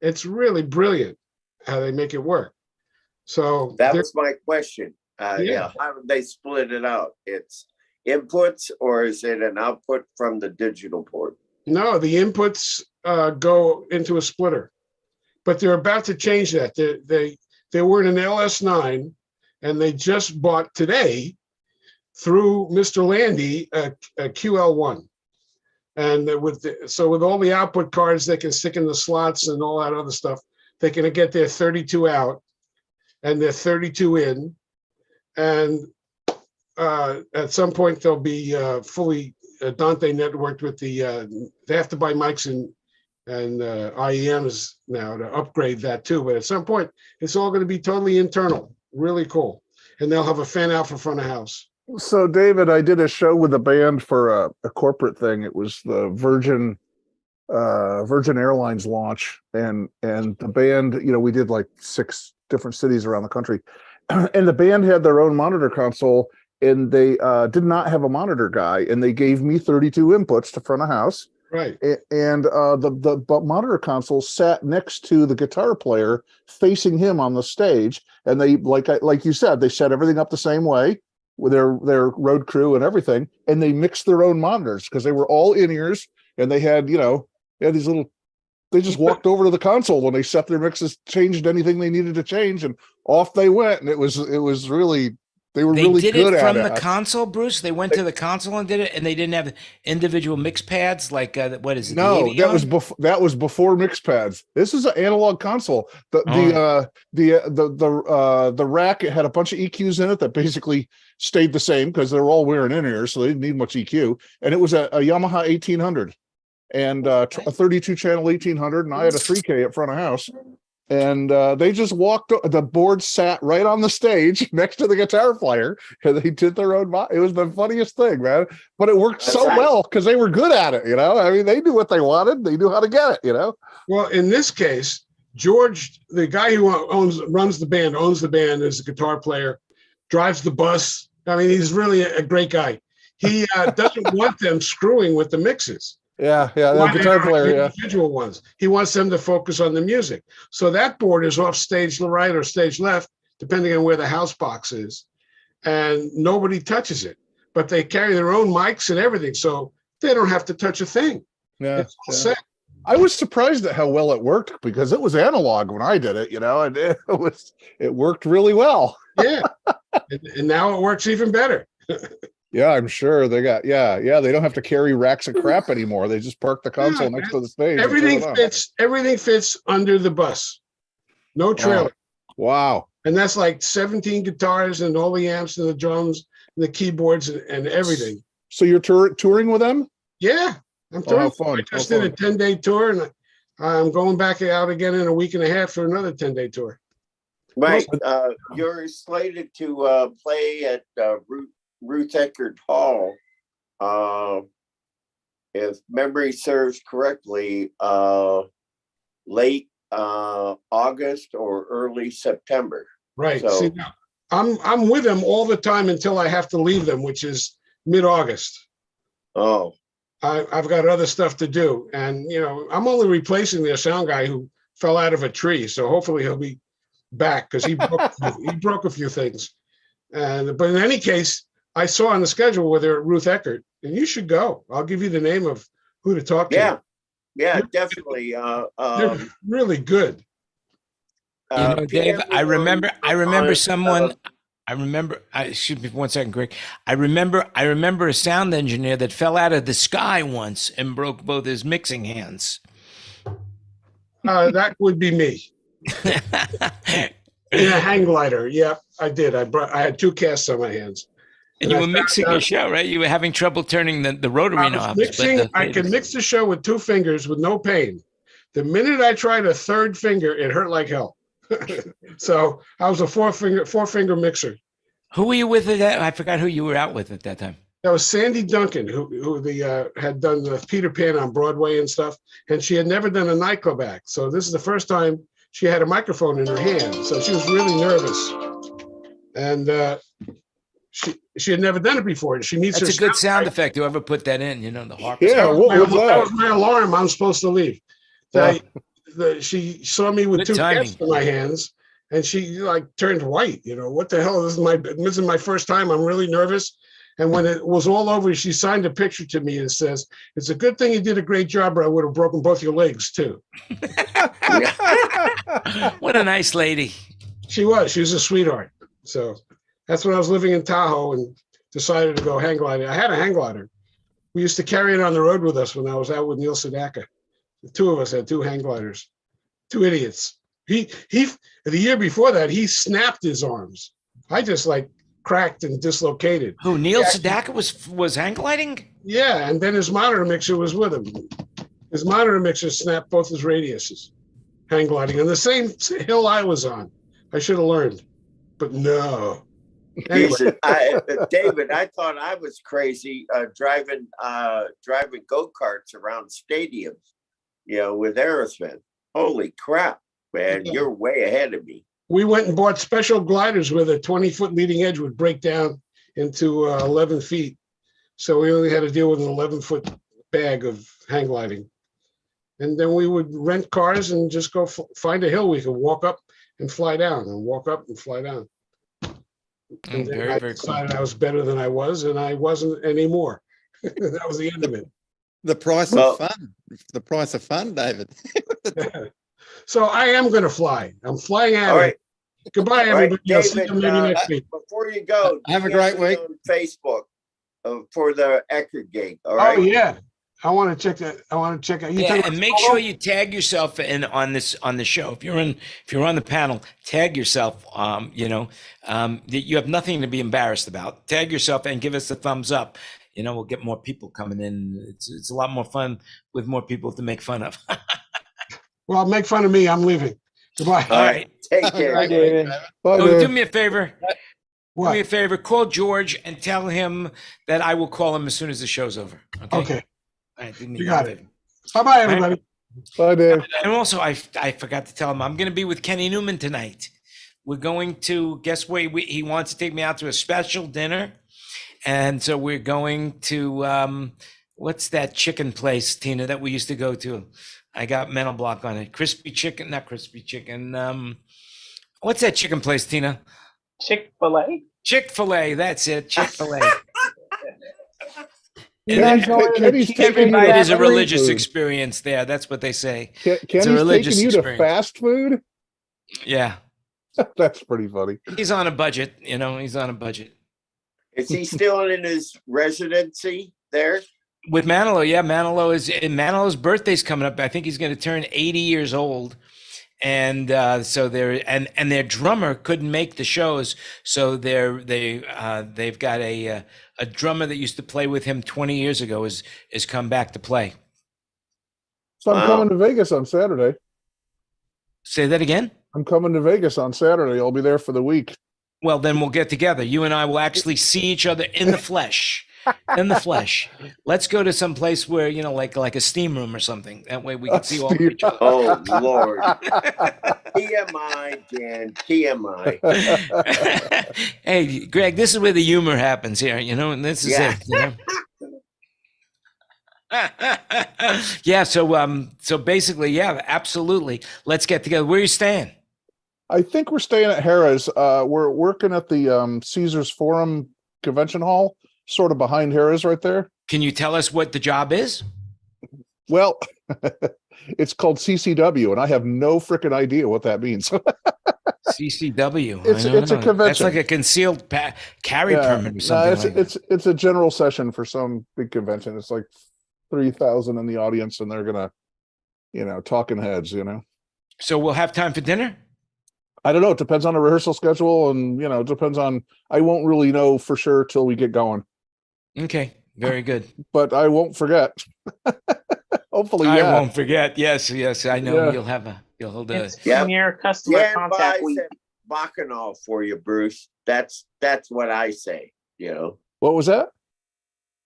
Speaker 3: It's really brilliant how they make it work. So
Speaker 2: that was my question. Yeah. How do they split it out? It's inputs, or is it an output from the digital port?
Speaker 3: No, the inputs go into a splitter, but they're about to change that. They were in an LS9, and they just bought today through Mr. Landy a QL1. And with all the output cards, they can stick in the slots and all that other stuff. They can get their 32 out and their 32 in, and at some point they'll be fully Dante networked with the. They have to buy mics and IEMs now to upgrade that too. But at some point, it's all going to be totally internal. Really cool, and they'll have a fan out for front of house.
Speaker 5: So, David, I did a show with a band for a corporate thing. It was the Virgin Airlines launch, and the band, we did like 6 different cities around the country, and the band had their own monitor console, and they did not have a monitor guy, and they gave me 32 inputs to front of house.
Speaker 3: Right.
Speaker 5: And the monitor console sat next to the guitar player, facing him on the stage, and they like you said, they set everything up the same way with their road crew and everything, and they mixed their own monitors because they were all in-ears, and they had these little. They just walked over to the console when they set their mixes, changed anything they needed to change, and off they went. And it was really. They really
Speaker 1: did
Speaker 5: good
Speaker 1: it
Speaker 5: at
Speaker 1: from the console, Bruce. They went to the console and did it, and they didn't have individual mix pads like what is it?
Speaker 5: No, that was before mix pads. This is an analog console. The rack, it had a bunch of EQs in it that basically stayed the same because they're all wearing in-ears, so they didn't need much EQ. And it was a Yamaha 1800 and a 32 channel 1800, and I had a 3K at front of house. And they just walked. The board sat right on the stage next to the guitar player, and they did their own. It was the funniest thing, man. But it worked so well because they were good at it. I mean, they knew what they wanted. They knew how to get it.
Speaker 3: Well, in this case, George, the guy who runs the band, owns the band, is a guitar player, drives the bus. I mean, he's really a great guy. He doesn't want them screwing with the mixes.
Speaker 5: Yeah, the guitar player,
Speaker 3: individual ones. He wants them to focus on the music. So that board is off stage right or stage left, depending on where the house box is, and nobody touches it. But they carry their own mics and everything, so they don't have to touch a thing.
Speaker 5: Yeah,
Speaker 3: it's all set.
Speaker 5: I was surprised at how well it worked because it was analog when I did it, and it worked really well.
Speaker 3: Yeah, and now it works even better.
Speaker 5: Yeah, I'm sure they got. Yeah. They don't have to carry racks of crap anymore. They just park the console next to the stage.
Speaker 3: Everything fits. Everything fits under the bus. No trailer.
Speaker 5: Wow.
Speaker 3: And that's like 17 guitars and all the amps and the drums and the keyboards and everything.
Speaker 5: So you're touring with them?
Speaker 3: Yeah, I'm touring.
Speaker 5: How fun.
Speaker 3: I just did a 10-day tour, and I'm going back out again in a week and a half for another 10-day tour.
Speaker 2: Right. You're slated to play at Ruth Eckerd Hall, if memory serves correctly, late August or early September.
Speaker 3: Right.
Speaker 2: So,
Speaker 3: see, I'm with them all the time until I have to leave them, which is mid-August.
Speaker 2: Oh.
Speaker 3: I've got other stuff to do, and I'm only replacing their sound guy who fell out of a tree, so hopefully he'll be back because he broke a few things. But in any case, I saw on the schedule where they're at Ruth Eckerd, and you should go. I'll give you the name of who to talk to.
Speaker 2: Yeah, definitely.
Speaker 3: They're really good.
Speaker 1: Dave, I remember someone. Excuse me for 1 second, Greg. I remember a sound engineer that fell out of the sky once and broke both his mixing hands.
Speaker 3: That would be me. In a hang glider. Yeah, I did. I had 2 casts on my hands.
Speaker 1: And you were mixing your show, right? You were having trouble turning the rotary knobs.
Speaker 3: I could mix the show with 2 fingers with no pain. The minute I tried a 3rd finger, it hurt like hell. So I was a 4-finger mixer.
Speaker 1: Who were you with at that? I forgot who you were out with at that time.
Speaker 3: That was Sandy Duncan, who had done the Peter Pan on Broadway and stuff, and she had never done a nightclub act. So this is the first time she had a microphone in her hand. So she was really nervous, and she had never done it before. And she needs.
Speaker 1: That's a good sound effect. Whoever put that in, the harp.
Speaker 5: Yeah, what was that?
Speaker 3: That was my alarm. I'm supposed to leave. She saw me with 2 casts in my hands, And she like turned white, what the hell? This is my first time. I'm really nervous. And when it was all over, she signed a picture to me and says, "It's a good thing you did a great job, or I would have broken both your legs too."
Speaker 1: What a nice lady.
Speaker 3: She was a sweetheart. So that's when I was living in Tahoe and decided to go hang gliding. I had a hang glider. We used to carry it on the road with us when I was out with Neil Sedaka. The two of us had 2 hang gliders, 2 idiots. He the year before that, he snapped his arms. I just like cracked and dislocated.
Speaker 1: Who, Neil Sedaka was hang gliding?
Speaker 3: Yeah, and then his monitor mixer was with him. His monitor mixer snapped both his radiuses, hang gliding on the same hill I was on. I should have learned, but no. Anyway.
Speaker 2: David, I thought I was crazy driving go-karts around stadiums, with Aerosmith. Holy crap, man, you're way ahead of me.
Speaker 3: We went and bought special gliders where the 20-foot leading edge would break down into 11 feet. So we only had to deal with an 11-foot bag of hang gliding. And then we would rent cars and just go find a hill we could walk up and fly down, and walk up and fly down. And then I decided I was better than I was, and I wasn't anymore. That was the end of it.
Speaker 7: The price of fun. The price of fun, David.
Speaker 3: So I am going to fly. I'm flying out.
Speaker 2: All right.
Speaker 3: Goodbye, everybody.
Speaker 2: David,
Speaker 3: I'll see you maybe next week.
Speaker 2: Before you go,
Speaker 7: have a great week.
Speaker 2: On Facebook for the Eckerd gig. All right.
Speaker 3: Oh yeah, I want to check that. I want to check out.
Speaker 1: And make sure you tag yourself in on the show. If you're on the panel, tag yourself. You have nothing to be embarrassed about. Tag yourself and give us a thumbs up. We'll get more people coming in. It's a lot more fun with more people to make fun of.
Speaker 3: Well, make fun of me. I'm leaving. Goodbye.
Speaker 1: All right.
Speaker 2: Take care.
Speaker 6: Bye, David.
Speaker 5: Bye,
Speaker 1: Oh,
Speaker 5: Dave.
Speaker 1: do me a favor.
Speaker 3: What?
Speaker 1: Do me a favor. Call George and tell him that I will call him as soon as the show's over.
Speaker 3: Okay.
Speaker 1: All right,
Speaker 3: You got it. Bye-bye, everybody.
Speaker 5: Bye, Dave.
Speaker 1: And also, I forgot to tell him I'm going to be with Kenny Newman tonight. We're going to, guess where he wants to take me out to a special dinner. And so we're going to, what's that chicken place, Tina, that we used to go to? I got mental block on it. Not crispy chicken. What's that chicken place, Tina?
Speaker 4: Chick-fil-A.
Speaker 1: Chick-fil-A. That's it. Chick-fil-A.
Speaker 5: Kenny's
Speaker 1: Every
Speaker 5: taking
Speaker 1: night
Speaker 5: you
Speaker 1: is a
Speaker 5: to
Speaker 1: religious
Speaker 5: food.
Speaker 1: experience there. That's what they say.
Speaker 5: Kenny's
Speaker 1: religious
Speaker 5: taking you to
Speaker 1: experience.
Speaker 5: fast food?
Speaker 1: Yeah.
Speaker 5: That's pretty funny.
Speaker 1: He's on a budget. He's on a budget.
Speaker 2: Is he still in his residency there?
Speaker 1: With Manilow, yeah, Manilow's birthday's coming up. I think he's going to turn 80 years old, and so their drummer couldn't make the shows, so they've got a drummer that used to play with him 20 years ago is come back to play.
Speaker 5: So I'm coming to Vegas on Saturday.
Speaker 1: Say that again.
Speaker 5: I'm coming to Vegas on Saturday. I'll be there for the week.
Speaker 1: Well, then we'll get together. You and I will actually see each other in the flesh. In the flesh. Let's go to some place where, like a steam room or something. That way we can see all of each other.
Speaker 2: Oh, Lord. TMI, Jan. TMI.
Speaker 1: Hey, Greg, this is where the humor happens here, and this is it. Yeah, so basically, yeah, absolutely. Let's get together. Where are you staying?
Speaker 5: I think we're staying at Harrah's. We're working at the Caesars Forum Convention Hall, sort of behind Harrah's right there.
Speaker 1: Can you tell us what the job is?
Speaker 5: Well, it's called CCW, and I have no freaking idea what that means.
Speaker 1: CCW.
Speaker 5: It's a convention.
Speaker 1: That's like a concealed carry permit or something.
Speaker 5: It's a general session for some big convention. It's like 3,000 in the audience, and they're gonna, talking heads.
Speaker 1: So we'll have time for dinner.
Speaker 5: I don't know. It depends on the rehearsal schedule, and it depends on. I won't really know for sure till we get going.
Speaker 1: Okay, very good.
Speaker 5: But I won't forget. Hopefully,
Speaker 1: I
Speaker 5: yeah.
Speaker 1: won't forget. Yes, I know you'll hold a.
Speaker 4: It's Premier Customer
Speaker 2: Jan
Speaker 4: Contact
Speaker 2: buys
Speaker 4: Week.
Speaker 2: at Bacchanal for you, Bruce. That's what I say.
Speaker 5: What was that?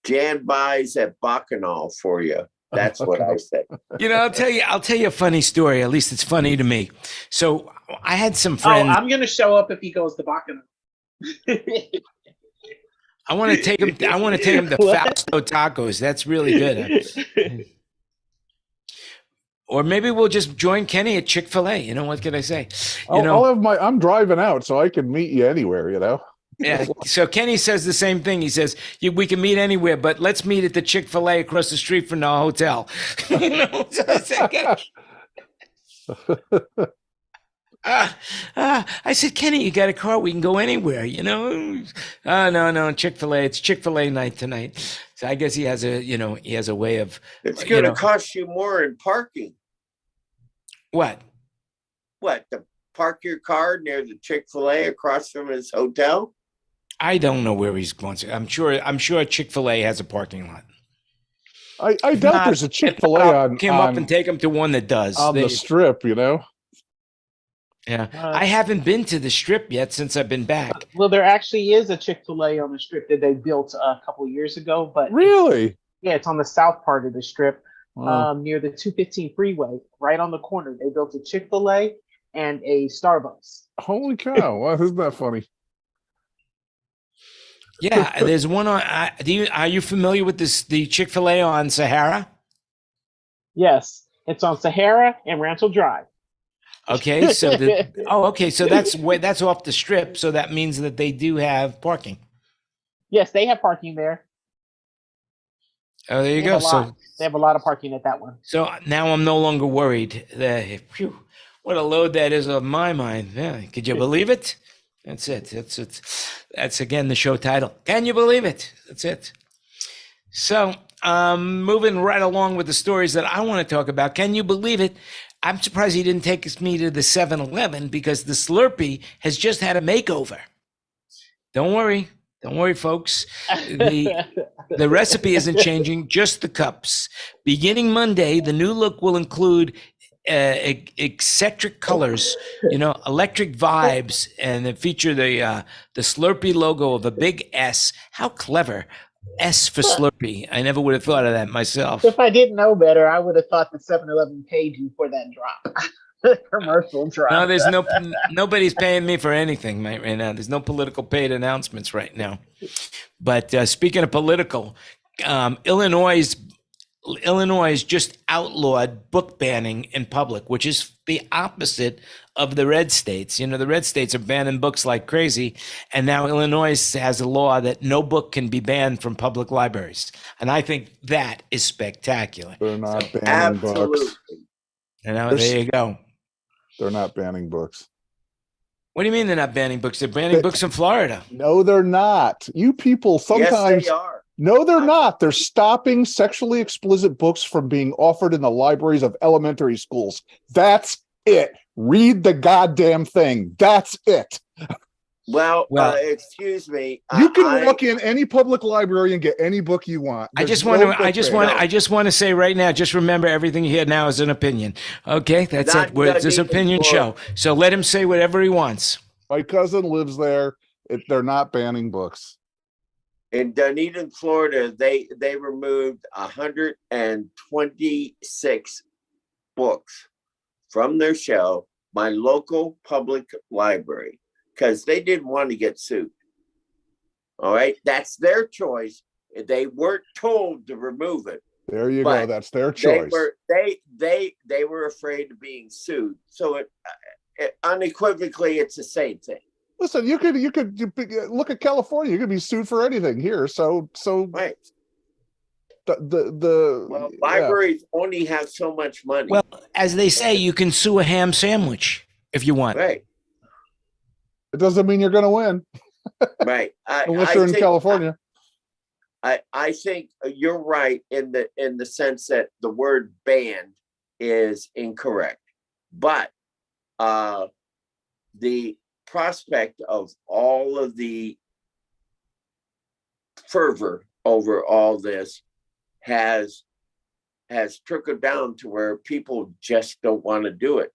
Speaker 2: Jan buys at Bacchanal for you. That's what I say.
Speaker 1: I'll tell you a funny story. At least it's funny to me. So I had some
Speaker 4: Oh,
Speaker 1: friends.
Speaker 4: I'm going to show up if he goes to Bacchanal.
Speaker 1: I want to take him. I want to take him to
Speaker 4: What?
Speaker 1: Fausto Tacos. That's really good. Or maybe we'll just join Kenny at Chick-fil-A. You know, what can I say?
Speaker 5: I'm driving out, so I can meet you anywhere, you know?
Speaker 1: Yeah. So Kenny says the same thing. He says, we can meet anywhere, but let's meet at the Chick-fil-A across the street from the hotel. You know? So I said, Kenny, you got a car? We can go anywhere, you know? No, Chick-fil-A. It's Chick-fil-A night tonight. So I guess he has a way of.
Speaker 2: It's going to cost you more in parking.
Speaker 1: What?
Speaker 2: To park your car near the Chick-fil-A across from his hotel?
Speaker 1: I don't know where he's going to. I'm sure Chick-fil-A has a parking lot.
Speaker 5: I doubt there's a Chick-fil-A on
Speaker 1: up and take him to one that does
Speaker 5: on the strip, you know.
Speaker 1: Yeah, I haven't been to the strip yet since I've been back.
Speaker 4: Well, there actually is a Chick-fil-A on the strip that they built a couple years ago, but
Speaker 5: really,
Speaker 4: it's on the south part of the strip,
Speaker 5: Wow.
Speaker 4: near the 215 freeway, right on the corner. They built a Chick-fil-A and a Starbucks.
Speaker 5: Holy cow! Wow, isn't that funny?
Speaker 1: Yeah, there's one on. Are you familiar with the Chick-fil-A on Sahara?
Speaker 4: Yes, it's on Sahara and Rancho Drive.
Speaker 1: Okay, so so that's off the strip. So that means that they do have parking.
Speaker 4: Yes, they have parking there.
Speaker 1: Oh, there you go. So
Speaker 4: they have a lot of parking at that one.
Speaker 1: So now I'm no longer worried. Phew, what a load that is on my mind. Yeah, could you believe it? That's it. That's again the show title. Can you believe it? That's it. So moving right along with the stories that I want to talk about. Can you believe it? I'm surprised he didn't take me to the 7-Eleven because the Slurpee has just had a makeover. Don't worry, folks. The recipe isn't changing, just the cups. Beginning Monday, the new look will include eccentric colors, electric vibes, and it feature the Slurpee logo of a big S. How clever. S for Slurpee. I never would have thought of that myself.
Speaker 4: If I didn't know better, I would have thought the 7-Eleven paid you for that drop. Commercial drop.
Speaker 1: No, there's nobody's paying me for anything right now. There's no political paid announcements right now. But speaking of political, Illinois just outlawed book banning in public, which is the opposite of the red states. The red states are banning books like crazy. And now Illinois has a law that no book can be banned from public libraries. And I think that is spectacular.
Speaker 5: They're not banning books.
Speaker 1: There you go.
Speaker 5: They're not banning books.
Speaker 1: What do you mean they're not banning books? They're banning books in Florida.
Speaker 5: No, they're not. You people sometimes...
Speaker 2: Yes, they are.
Speaker 5: No, they're not. They're stopping sexually explicit books from being offered in the libraries of elementary schools. That's it. Read the goddamn thing. That's it.
Speaker 2: Well, excuse me.
Speaker 5: You can walk in any public library and get any book you want.
Speaker 1: I just want to say right now, just remember everything you hear now is an opinion. Okay, that's it. It's this opinion show. So let him say whatever he wants.
Speaker 5: My cousin lives there. They're not banning books.
Speaker 2: In Dunedin, Florida, they removed 126 books from their shelf, my local public library, because they didn't want to get sued. All right, that's their choice. They weren't told to remove it.
Speaker 5: There you go. That's their choice.
Speaker 2: They were afraid of being sued. So it unequivocally, it's the same thing.
Speaker 5: Listen, you could look at California. You could be sued for anything here. So
Speaker 2: right.
Speaker 5: Well,
Speaker 2: libraries only have so much money.
Speaker 1: Well, as they say, you can sue a ham sandwich if you want.
Speaker 2: Right.
Speaker 5: It doesn't mean you're going to win.
Speaker 2: Right.
Speaker 5: Unless you're in California.
Speaker 2: I think you're right in the sense that the word banned is incorrect, but the prospect of all of the fervor over all this has trickled down to where people just don't want to do it.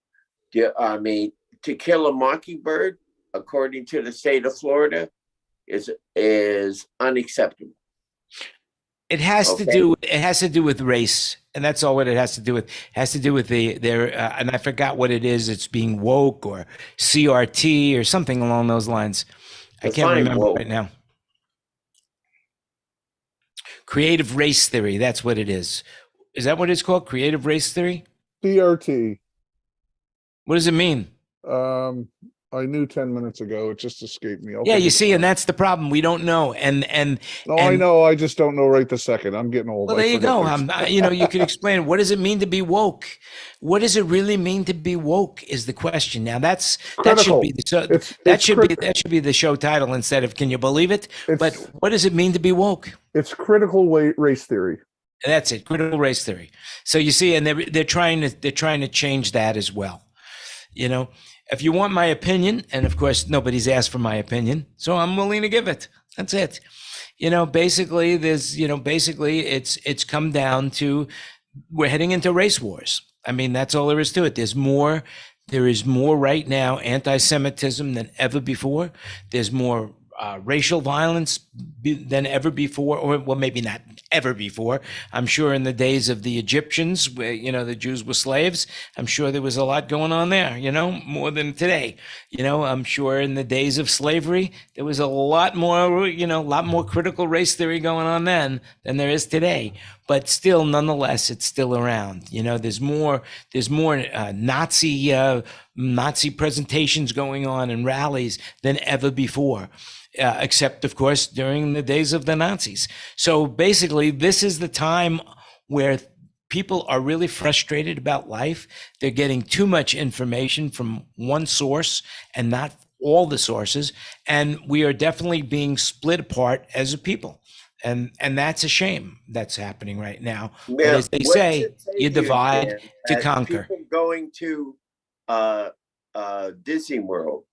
Speaker 2: I mean, To Kill a Mockingbird, according to the state of Florida, is unacceptable.
Speaker 1: It has to do with race, and that's all what it has to do with. It has to do with their and I forgot what it is. It's being woke or CRT or something along those lines. I can't remember right now. Creative race theory. That's what it is. Is that what it's called? Creative race theory?
Speaker 5: CRT.
Speaker 1: What does it mean?
Speaker 5: I knew 10 minutes ago. It just escaped me. I'll
Speaker 1: Yeah,
Speaker 5: think
Speaker 1: you
Speaker 5: of it
Speaker 1: see, and
Speaker 5: now.
Speaker 1: that's the problem. We don't know.
Speaker 5: No, I know. I just don't know right this second. I'm getting old.
Speaker 1: Well,
Speaker 5: I
Speaker 1: there you
Speaker 5: forget
Speaker 1: go.
Speaker 5: things.
Speaker 1: You could explain, what does it mean to be woke? What does it really mean to be woke is the question. Now that should
Speaker 5: Critical.
Speaker 1: be
Speaker 5: It's
Speaker 1: that should be the show title instead of "Can you believe it?" But
Speaker 5: It's
Speaker 1: what does it mean to be woke?
Speaker 5: it's critical race theory.
Speaker 1: That's it, critical race theory. So you see, and they're trying to change that as well. You know, if you want my opinion, and of course nobody's asked for my opinion, so I'm willing to give it. That's it. Basically it's come down to, we're heading into race wars. I mean, that's all there is to it. There is more right now anti-Semitism than ever before. There's more racial violence than ever before, or well, maybe not ever before. I'm sure in the days of the Egyptians, where the Jews were slaves, I'm sure there was a lot going on there, more than today. I'm sure in the days of slavery, there was a lot more critical race theory going on then than there is today. But still, nonetheless, it's still around. There's more Nazi presentations going on and rallies than ever before. Except, of course, during the days of the Nazis. So basically, this is the time where people are really frustrated about life. They're getting too much information from one source and not all the sources. And we are definitely being split apart as a people. And that's a shame that's happening right now.
Speaker 2: Yeah,
Speaker 1: but as they say, you divide
Speaker 2: Dan,
Speaker 1: to
Speaker 2: as
Speaker 1: conquer.
Speaker 2: People going to Disney World,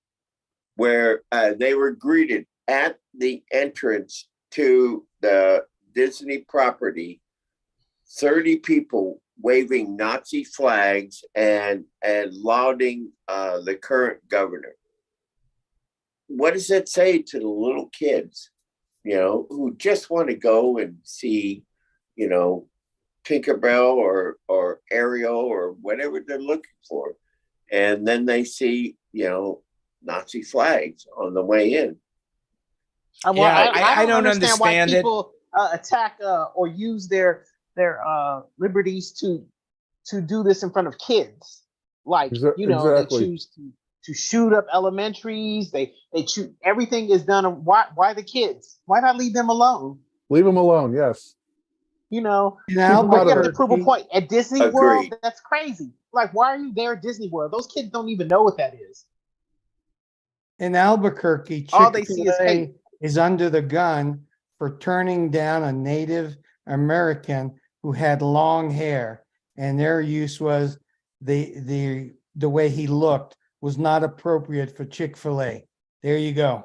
Speaker 2: where they were greeted at the entrance to the Disney property, 30 people waving Nazi flags and lauding the current governor. What does that say to the little kids, who just want to go and see, Tinkerbell or Ariel or whatever they're looking for, and then they see, Nazi flags on the way in.
Speaker 1: I don't understand
Speaker 4: why
Speaker 1: it.
Speaker 4: people attack or use their liberties to do this in front of kids. Like,
Speaker 5: Exactly.
Speaker 4: They choose to shoot up elementaries. They choose, everything is done. Why the kids? Why not leave them alone?
Speaker 5: Leave them alone. Yes.
Speaker 4: You
Speaker 6: In
Speaker 4: have to prove a
Speaker 6: Albuquerque,
Speaker 4: point at Disney
Speaker 2: Agreed.
Speaker 4: World. That's crazy. Like, why are you there at Disney World? Those kids don't even know what that is.
Speaker 6: in Albuquerque,
Speaker 4: All they see is
Speaker 6: Chick-fil-A
Speaker 4: hate.
Speaker 6: is under the gun for turning down a Native American who had long hair, and their use was the way he looked was not appropriate for Chick-fil-A. There you go.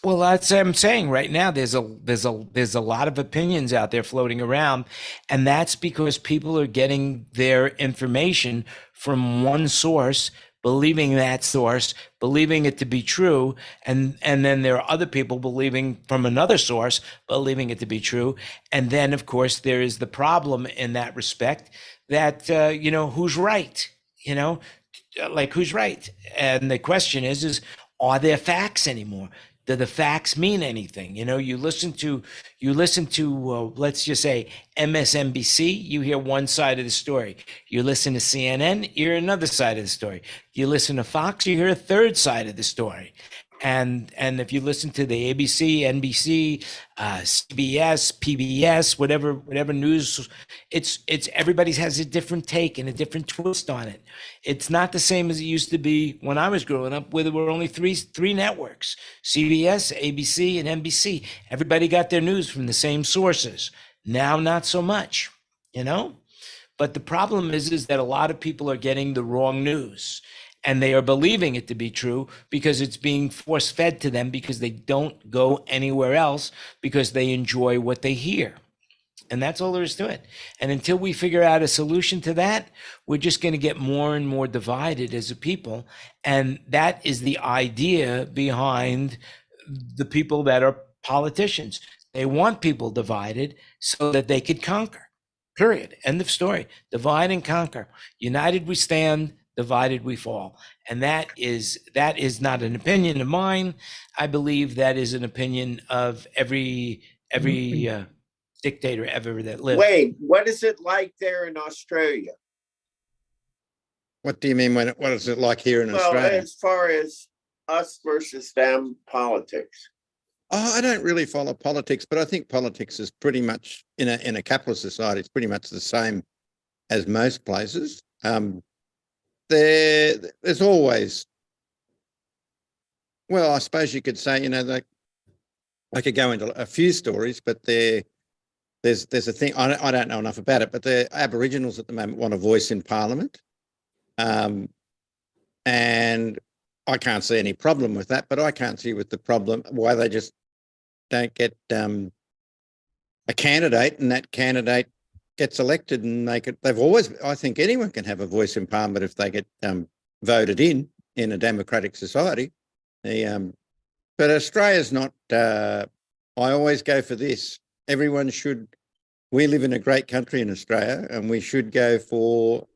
Speaker 1: Well, that's what I'm saying right now. There's a lot of opinions out there floating around, and that's because people are getting their information from one source, believing that source, believing it to be true, and then there are other people believing from another source, believing it to be true. And then, of course, there is the problem in that respect that who's right? Who's right? And the question is are there facts anymore? Do the facts mean anything? You listen to let's just say MSNBC, you hear one side of the story. You listen to CNN, you hear another side of the story. You listen to Fox, you hear a third side of the story. And if you listen to the ABC, NBC, CBS, PBS, whatever news, it's everybody has a different take and a different twist on it. It's not the same as it used to be when I was growing up, where there were only three networks: CBS, ABC, and NBC. Everybody got their news from the same sources. Now, not so much, But the problem is that a lot of people are getting the wrong news. And they are believing it to be true because it's being force-fed to them, because they don't go anywhere else, because they enjoy what they hear. And that's all there is to it. And until we figure out a solution to that, we're just going to get more and more divided as a people. And that is the idea behind the people that are politicians. They want people divided so that they could conquer. Period. End of story. Divide and conquer. United we stand, divided we fall. And that is not an opinion of mine. I believe that is an opinion of every dictator ever that lived.
Speaker 2: Wade, what is it like there in Australia?
Speaker 7: What do you mean? What is it like here in
Speaker 2: Well,
Speaker 7: Australia?
Speaker 2: as far as us versus them politics.
Speaker 7: Oh, I don't really follow politics, but I think politics is pretty much in a capitalist society. It's pretty much the same as most places. There's always, well, I suppose you could say, I could go into a few stories, but there's a thing. I don't know enough about it, but the Aboriginals at the moment want a voice in Parliament, and I can't see any problem with that. But I can't see with the problem why they just don't get a candidate, and that candidate gets elected, and they've always. I think anyone can have a voice in Parliament if they get voted in a democratic society. But Australia's not. I always go for this. Everyone should. We live in a great country in Australia, and we should go for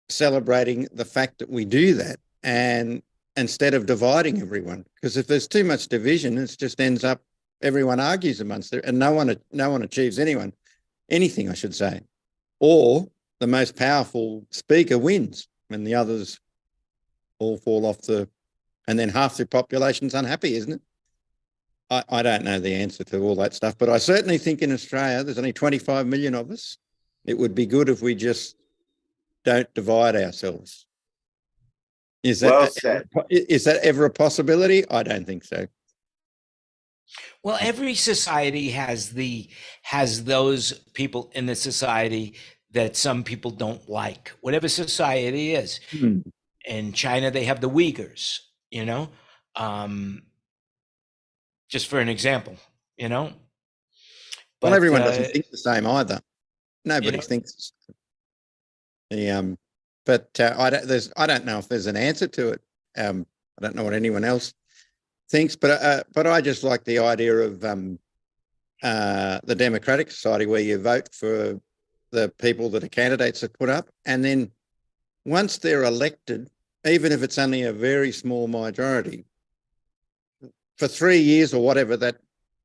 Speaker 7: celebrating the fact that we do that, and instead of dividing everyone. Because if there's too much division, it just ends up everyone argues amongst it, and no one achieves anything, I should say. Or the most powerful speaker wins, and the others all fall off and then half the population's unhappy, isn't it? I don't know the answer to all that stuff, but I certainly think in Australia, there's only 25 million of us. It would be good if we just don't divide ourselves. Is that ever a possibility? I don't think so.
Speaker 1: Well, every society has those people in the society that some people don't like, whatever society is. In China, they have the Uyghurs, just for an example, But,
Speaker 7: well, everyone doesn't think the same either. Nobody thinks the but I don't know if there's an answer to it. I don't know what anyone else thinks, but I just like the idea of the democratic society where you vote for the people that are candidates are put up, and then once they're elected, even if it's only a very small majority, for 3 years or whatever that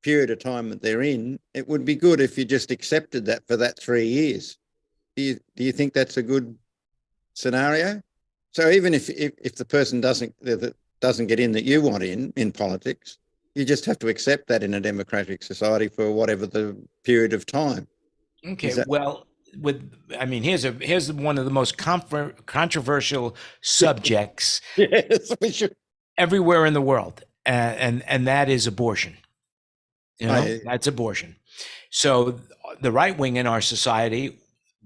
Speaker 7: period of time that they're in, it would be good if you just accepted that for that 3 years. Do you think that's a good scenario? So even if the person doesn't get in that you want in politics, you just have to accept that in a democratic society for whatever the period of time.
Speaker 1: Okay, here's one of the most controversial subjects
Speaker 7: Yes, we should.
Speaker 1: everywhere in the world, and that is abortion. That's abortion. So the right wing in our society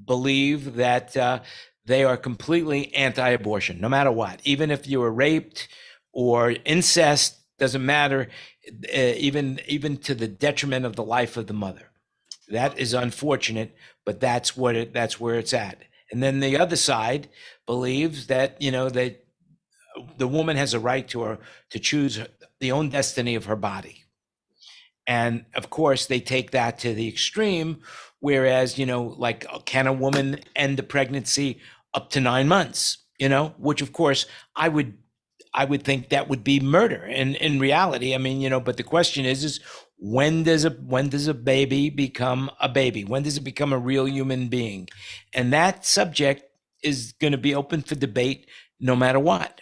Speaker 1: believe that they are completely anti-abortion, no matter what. Even if you were raped or incest, doesn't matter, even to the detriment of the life of the mother. That is unfortunate, but that's where it's at. And then the other side believes that that the woman has a right to choose the own destiny of her body. And of course, they take that to the extreme, whereas, like, can a woman end the pregnancy up to 9 months, which of course I would think that would be murder in reality. I mean, but the question is when does a baby become a baby? When does it become a real human being? And that subject is going to be open for debate no matter what.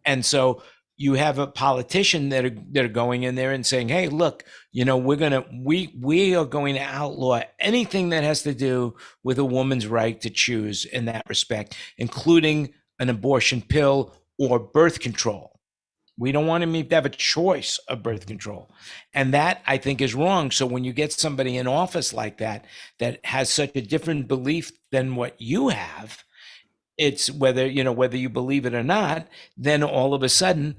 Speaker 1: And so you have a politician that are going in there and saying, hey, look, we are going to outlaw anything that has to do with a woman's right to choose in that respect, including an abortion pill or birth control. We don't want him to have a choice of birth control. And that, I think, is wrong. So when you get somebody in office like that has such a different belief than what you have, it's whether you believe it or not, then all of a sudden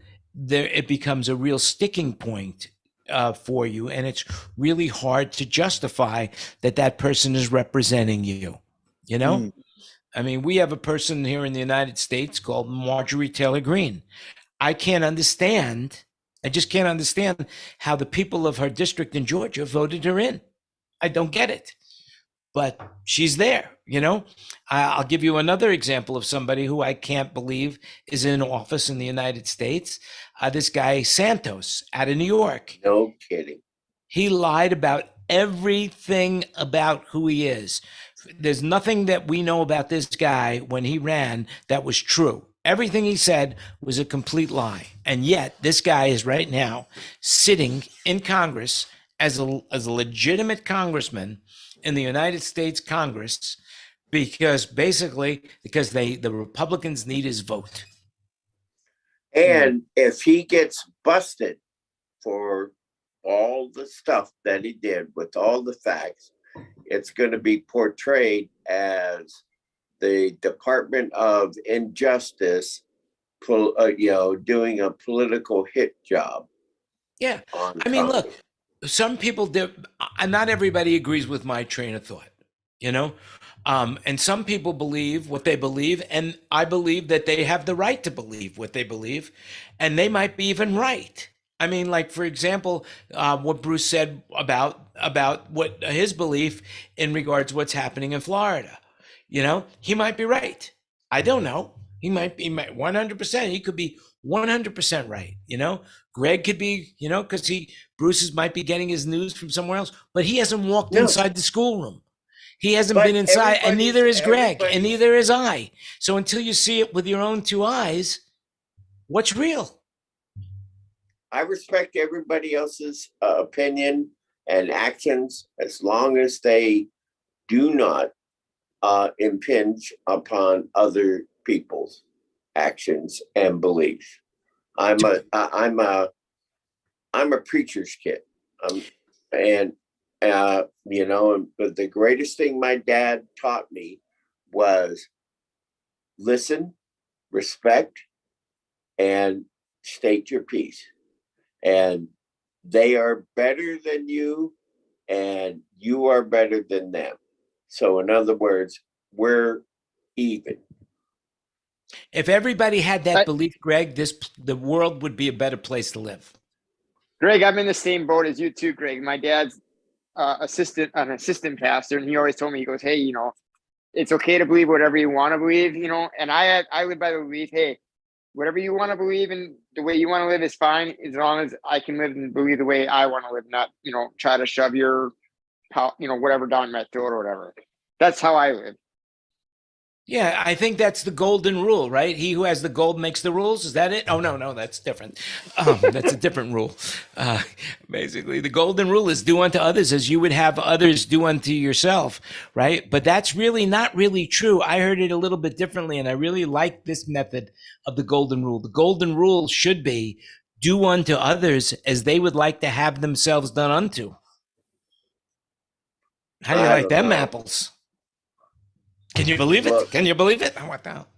Speaker 1: it becomes a real sticking point for you. And it's really hard to justify that person is representing you, I mean, we have a person here in the United States called Marjorie Taylor Greene. I just can't understand how the people of her district in Georgia voted her in. I don't get it. But she's there, I'll give you another example of somebody who I can't believe is in office in the United States. This guy, Santos, out of New York.
Speaker 2: No kidding.
Speaker 1: He lied about everything about who he is, there's nothing that we know about this guy when he ran that was true. Everything he said was a complete lie. And yet this guy is right now sitting in Congress as a legitimate congressman in the United States Congress because the Republicans need his vote.
Speaker 2: And if he gets busted for all the stuff that he did with all the facts, it's going to be portrayed as the Department of Injustice, doing a political hit job.
Speaker 1: Yeah. I mean, look, some people do, not everybody agrees with my train of thought, and some people believe what they believe, and I believe that they have the right to believe what they believe, and they might be even right. I mean, like, for example, what Bruce said about what his belief in regards to what's happening in Florida. He might be right. I don't know. He might be 100%. He could be 100% right. Greg could be, because Bruce might be getting his news from somewhere else, but he hasn't walked inside the schoolroom. He hasn't been inside, and neither is Greg, and neither is I. So until you see it with your own two eyes, what's real?
Speaker 2: I respect everybody else's opinion and actions as long as they do not impinge upon other people's actions and beliefs. I'm a preacher's kid. But the greatest thing my dad taught me was listen, respect, and state your piece. And they are better than you, and you are better than them. So in other words, we're even.
Speaker 1: If everybody had that belief, Greg, the world would be a better place to live.
Speaker 8: Greg, I'm in the same boat as you too, Greg. My dad's an assistant pastor, and he always told me, he goes, hey, it's okay to believe whatever you want to believe, and I live by the belief, hey, whatever you want to believe and the way you want to live is fine, as long as I can live and believe the way I want to live, not, try to shove your, whatever down my throat or whatever. That's how I live.
Speaker 1: Yeah, I think that's the golden rule, right? He who has the gold makes the rules. Is that it? Oh, no, that's different. That's a different rule. Basically, the golden rule is do unto others as you would have others do unto yourself, right? But that's really not really true. I heard it a little bit differently, and I really like this method of the golden rule. The golden rule should be do unto others as they would like to have themselves done unto. How do you like them apples? Can you believe it? Look, can you believe it? What the hell?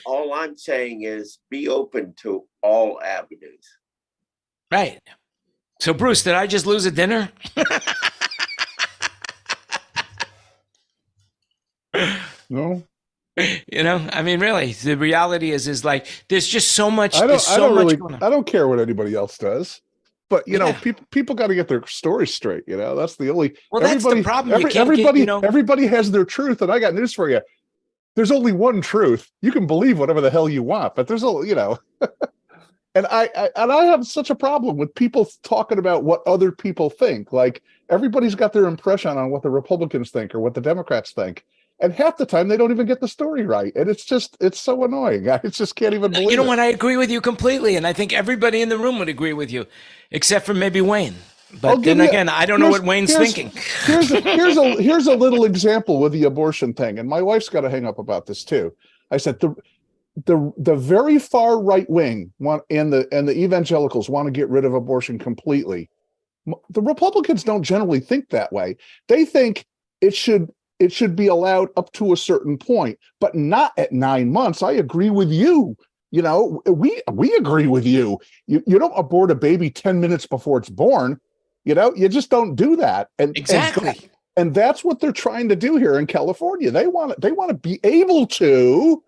Speaker 2: All I'm saying is be open to all avenues.
Speaker 1: Right. So, Bruce, did I just lose a dinner?
Speaker 5: No.
Speaker 1: I mean, really, the reality is like there's just so much.
Speaker 5: I don't care what anybody else does. But people got to get their stories straight. That's the only.
Speaker 1: Well, that's the problem.
Speaker 5: Everybody has their truth, and I got news for you. There's only one truth. You can believe whatever the hell you want, but there's and I have such a problem with people talking about what other people think. Like everybody's got their impression on what the Republicans think or what the Democrats think. And half the time they don't even get the story right. And it's so annoying. I just can't even believe it.
Speaker 1: You know what? I agree with you completely. And I think everybody in the room would agree with you, except for maybe Wayne. But then again, I don't know what Wayne's thinking.
Speaker 5: Here's a little example with the abortion thing. And my wife's got to hang up about this too. I said the very far right wing and the evangelicals want to get rid of abortion completely. The Republicans don't generally think that way. They think it should be allowed up to a certain point, but not at 9 months. I agree with you. We agree with you. You don't abort a baby 10 minutes before it's born. You just don't do that. And
Speaker 1: exactly.
Speaker 5: And that's what they're trying to do here in California. They want to be able to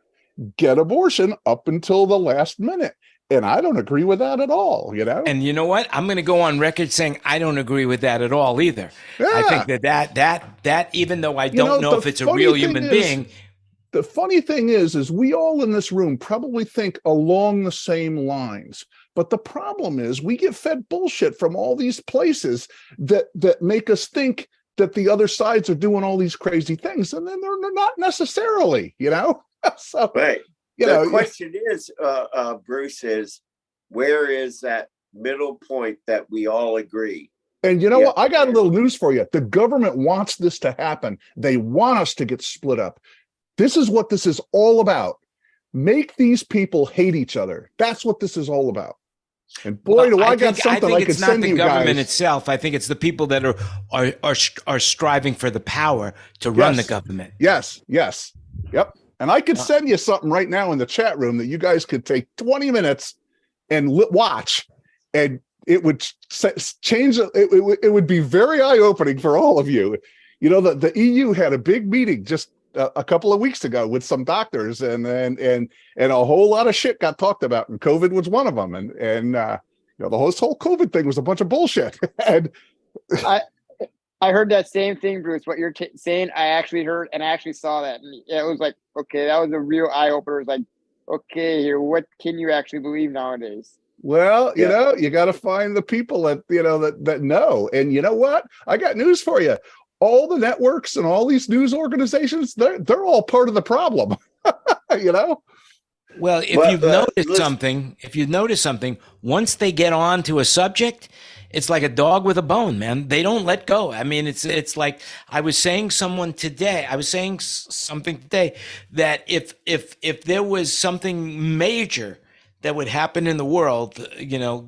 Speaker 5: get abortion up until the last minute. And I don't agree with that at all, And
Speaker 1: you know what? I'm going to go on record saying I don't agree with that at all either. Yeah. I think that even though I don't know if it's a real human being.
Speaker 5: The funny thing is we all in this room probably think along the same lines. But the problem is we get fed bullshit from all these places that make us think that the other sides are doing all these crazy things, and then they're not necessarily, So,
Speaker 2: Right.
Speaker 5: the
Speaker 2: question is, Bruce, is where is that middle point that we all agree?
Speaker 5: And you know what? I got a little news for you. The government wants this to happen. They want us to get split up. This is what this is all about. Make these people hate each other. That's what this is all about. And boy, do I got something I could send you guys.
Speaker 1: It's not the government itself. I think it's the people that are striving for the power to run the government.
Speaker 5: Yes. Yep. And I could send you something right now in the chat room that you guys could take 20 minutes and watch, and it would change. It would be very eye-opening for all of you. The EU had a big meeting just a couple of weeks ago with some doctors, and a whole lot of shit got talked about, and COVID was one of them. And the whole COVID thing was a bunch of bullshit. And
Speaker 8: I heard that same thing, Bruce. What you're saying, I actually heard, and I actually saw that, and it was like, okay, that was a real eye opener. It was like, okay, here, what can you actually believe nowadays?
Speaker 5: Well, you got to find the people that that know. And you know what? I got news for you. All the networks and all these news organizations, they're all part of the problem.
Speaker 1: Well, if you've noticed something, once they get on to a subject, it's like a dog with a bone, man. They don't let go. I mean, it's like I was saying something today that if there was something major that would happen in the world,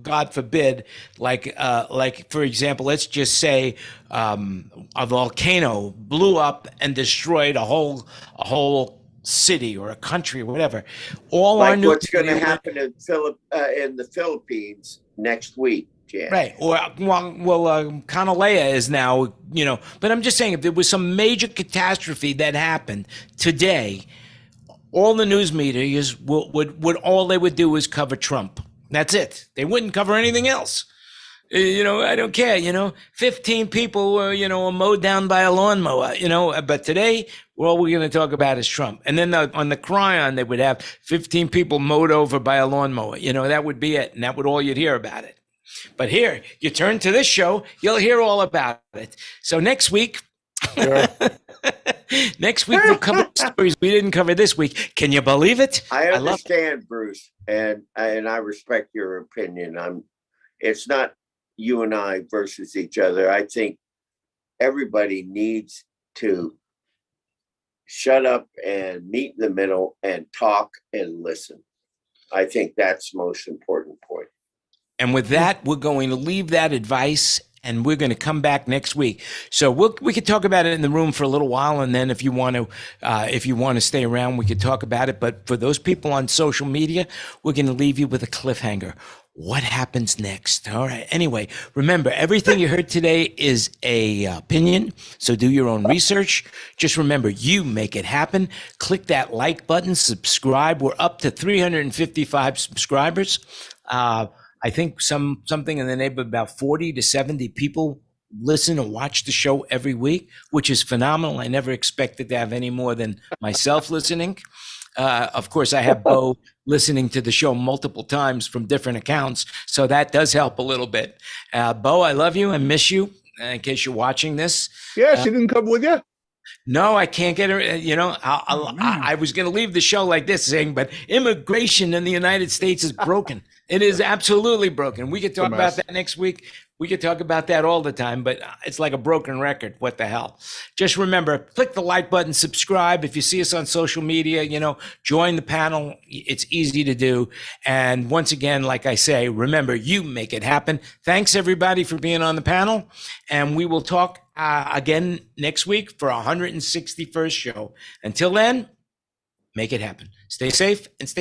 Speaker 1: God forbid, like for example, let's just say a volcano blew up and destroyed a whole city or a country or whatever.
Speaker 2: What's going to happen in the Philippines next week, Jan.
Speaker 1: Right. Or Kanalea is now, but I'm just saying, if there was some major catastrophe that happened today, all the news media would all they would do is cover Trump. That's it. They wouldn't cover anything else. I don't care. 15 people were mowed down by a lawnmower. But today, all we're going to talk about is Trump. And then on the Cryon, they would have 15 people mowed over by a lawnmower. That would be it, and that would all you'd hear about it. But here, you turn to this show, you'll hear all about it. So next week.
Speaker 5: Sure.
Speaker 1: Next week we'll cover stories we didn't cover this week. Can you believe it?
Speaker 2: I understand, Bruce, and I respect your opinion. It's not you and I versus each other. I think everybody needs to shut up and meet in the middle and talk and listen. I think that's the most important point.
Speaker 1: And with that, we're going to leave that advice, and we're going to come back next week. So we could talk about it in the room for a little while, and then if you want to stay around, we could talk about it. But for those people on social media, we're going to leave you with a cliffhanger. What happens next? All right. Anyway, remember, everything you heard today is a opinion, so do your own research. Just remember, you make it happen. Click that like button, subscribe. We're up to 355 subscribers. I think something in the neighborhood of about 40 to 70 people listen and watch the show every week, which is phenomenal. I never expected to have any more than myself listening. Of course, I have Bo listening to the show multiple times from different accounts, so that does help a little bit. Bo, I love you. I miss you. In case you're watching this.
Speaker 5: Yeah, she didn't come with you.
Speaker 1: No, I can't get her. I was going to leave the show like this, saying, but immigration in the United States is broken. It is absolutely broken. We could talk about that next week. We could talk about that all the time, but it's like a broken record. What the hell? Just remember, click the like button, subscribe. If you see us on social media, join the panel. It's easy to do. And once again, like I say, remember, you make it happen. Thanks, everybody, for being on the panel. And we will talk again next week for our 161st show. Until then, make it happen. Stay safe and stay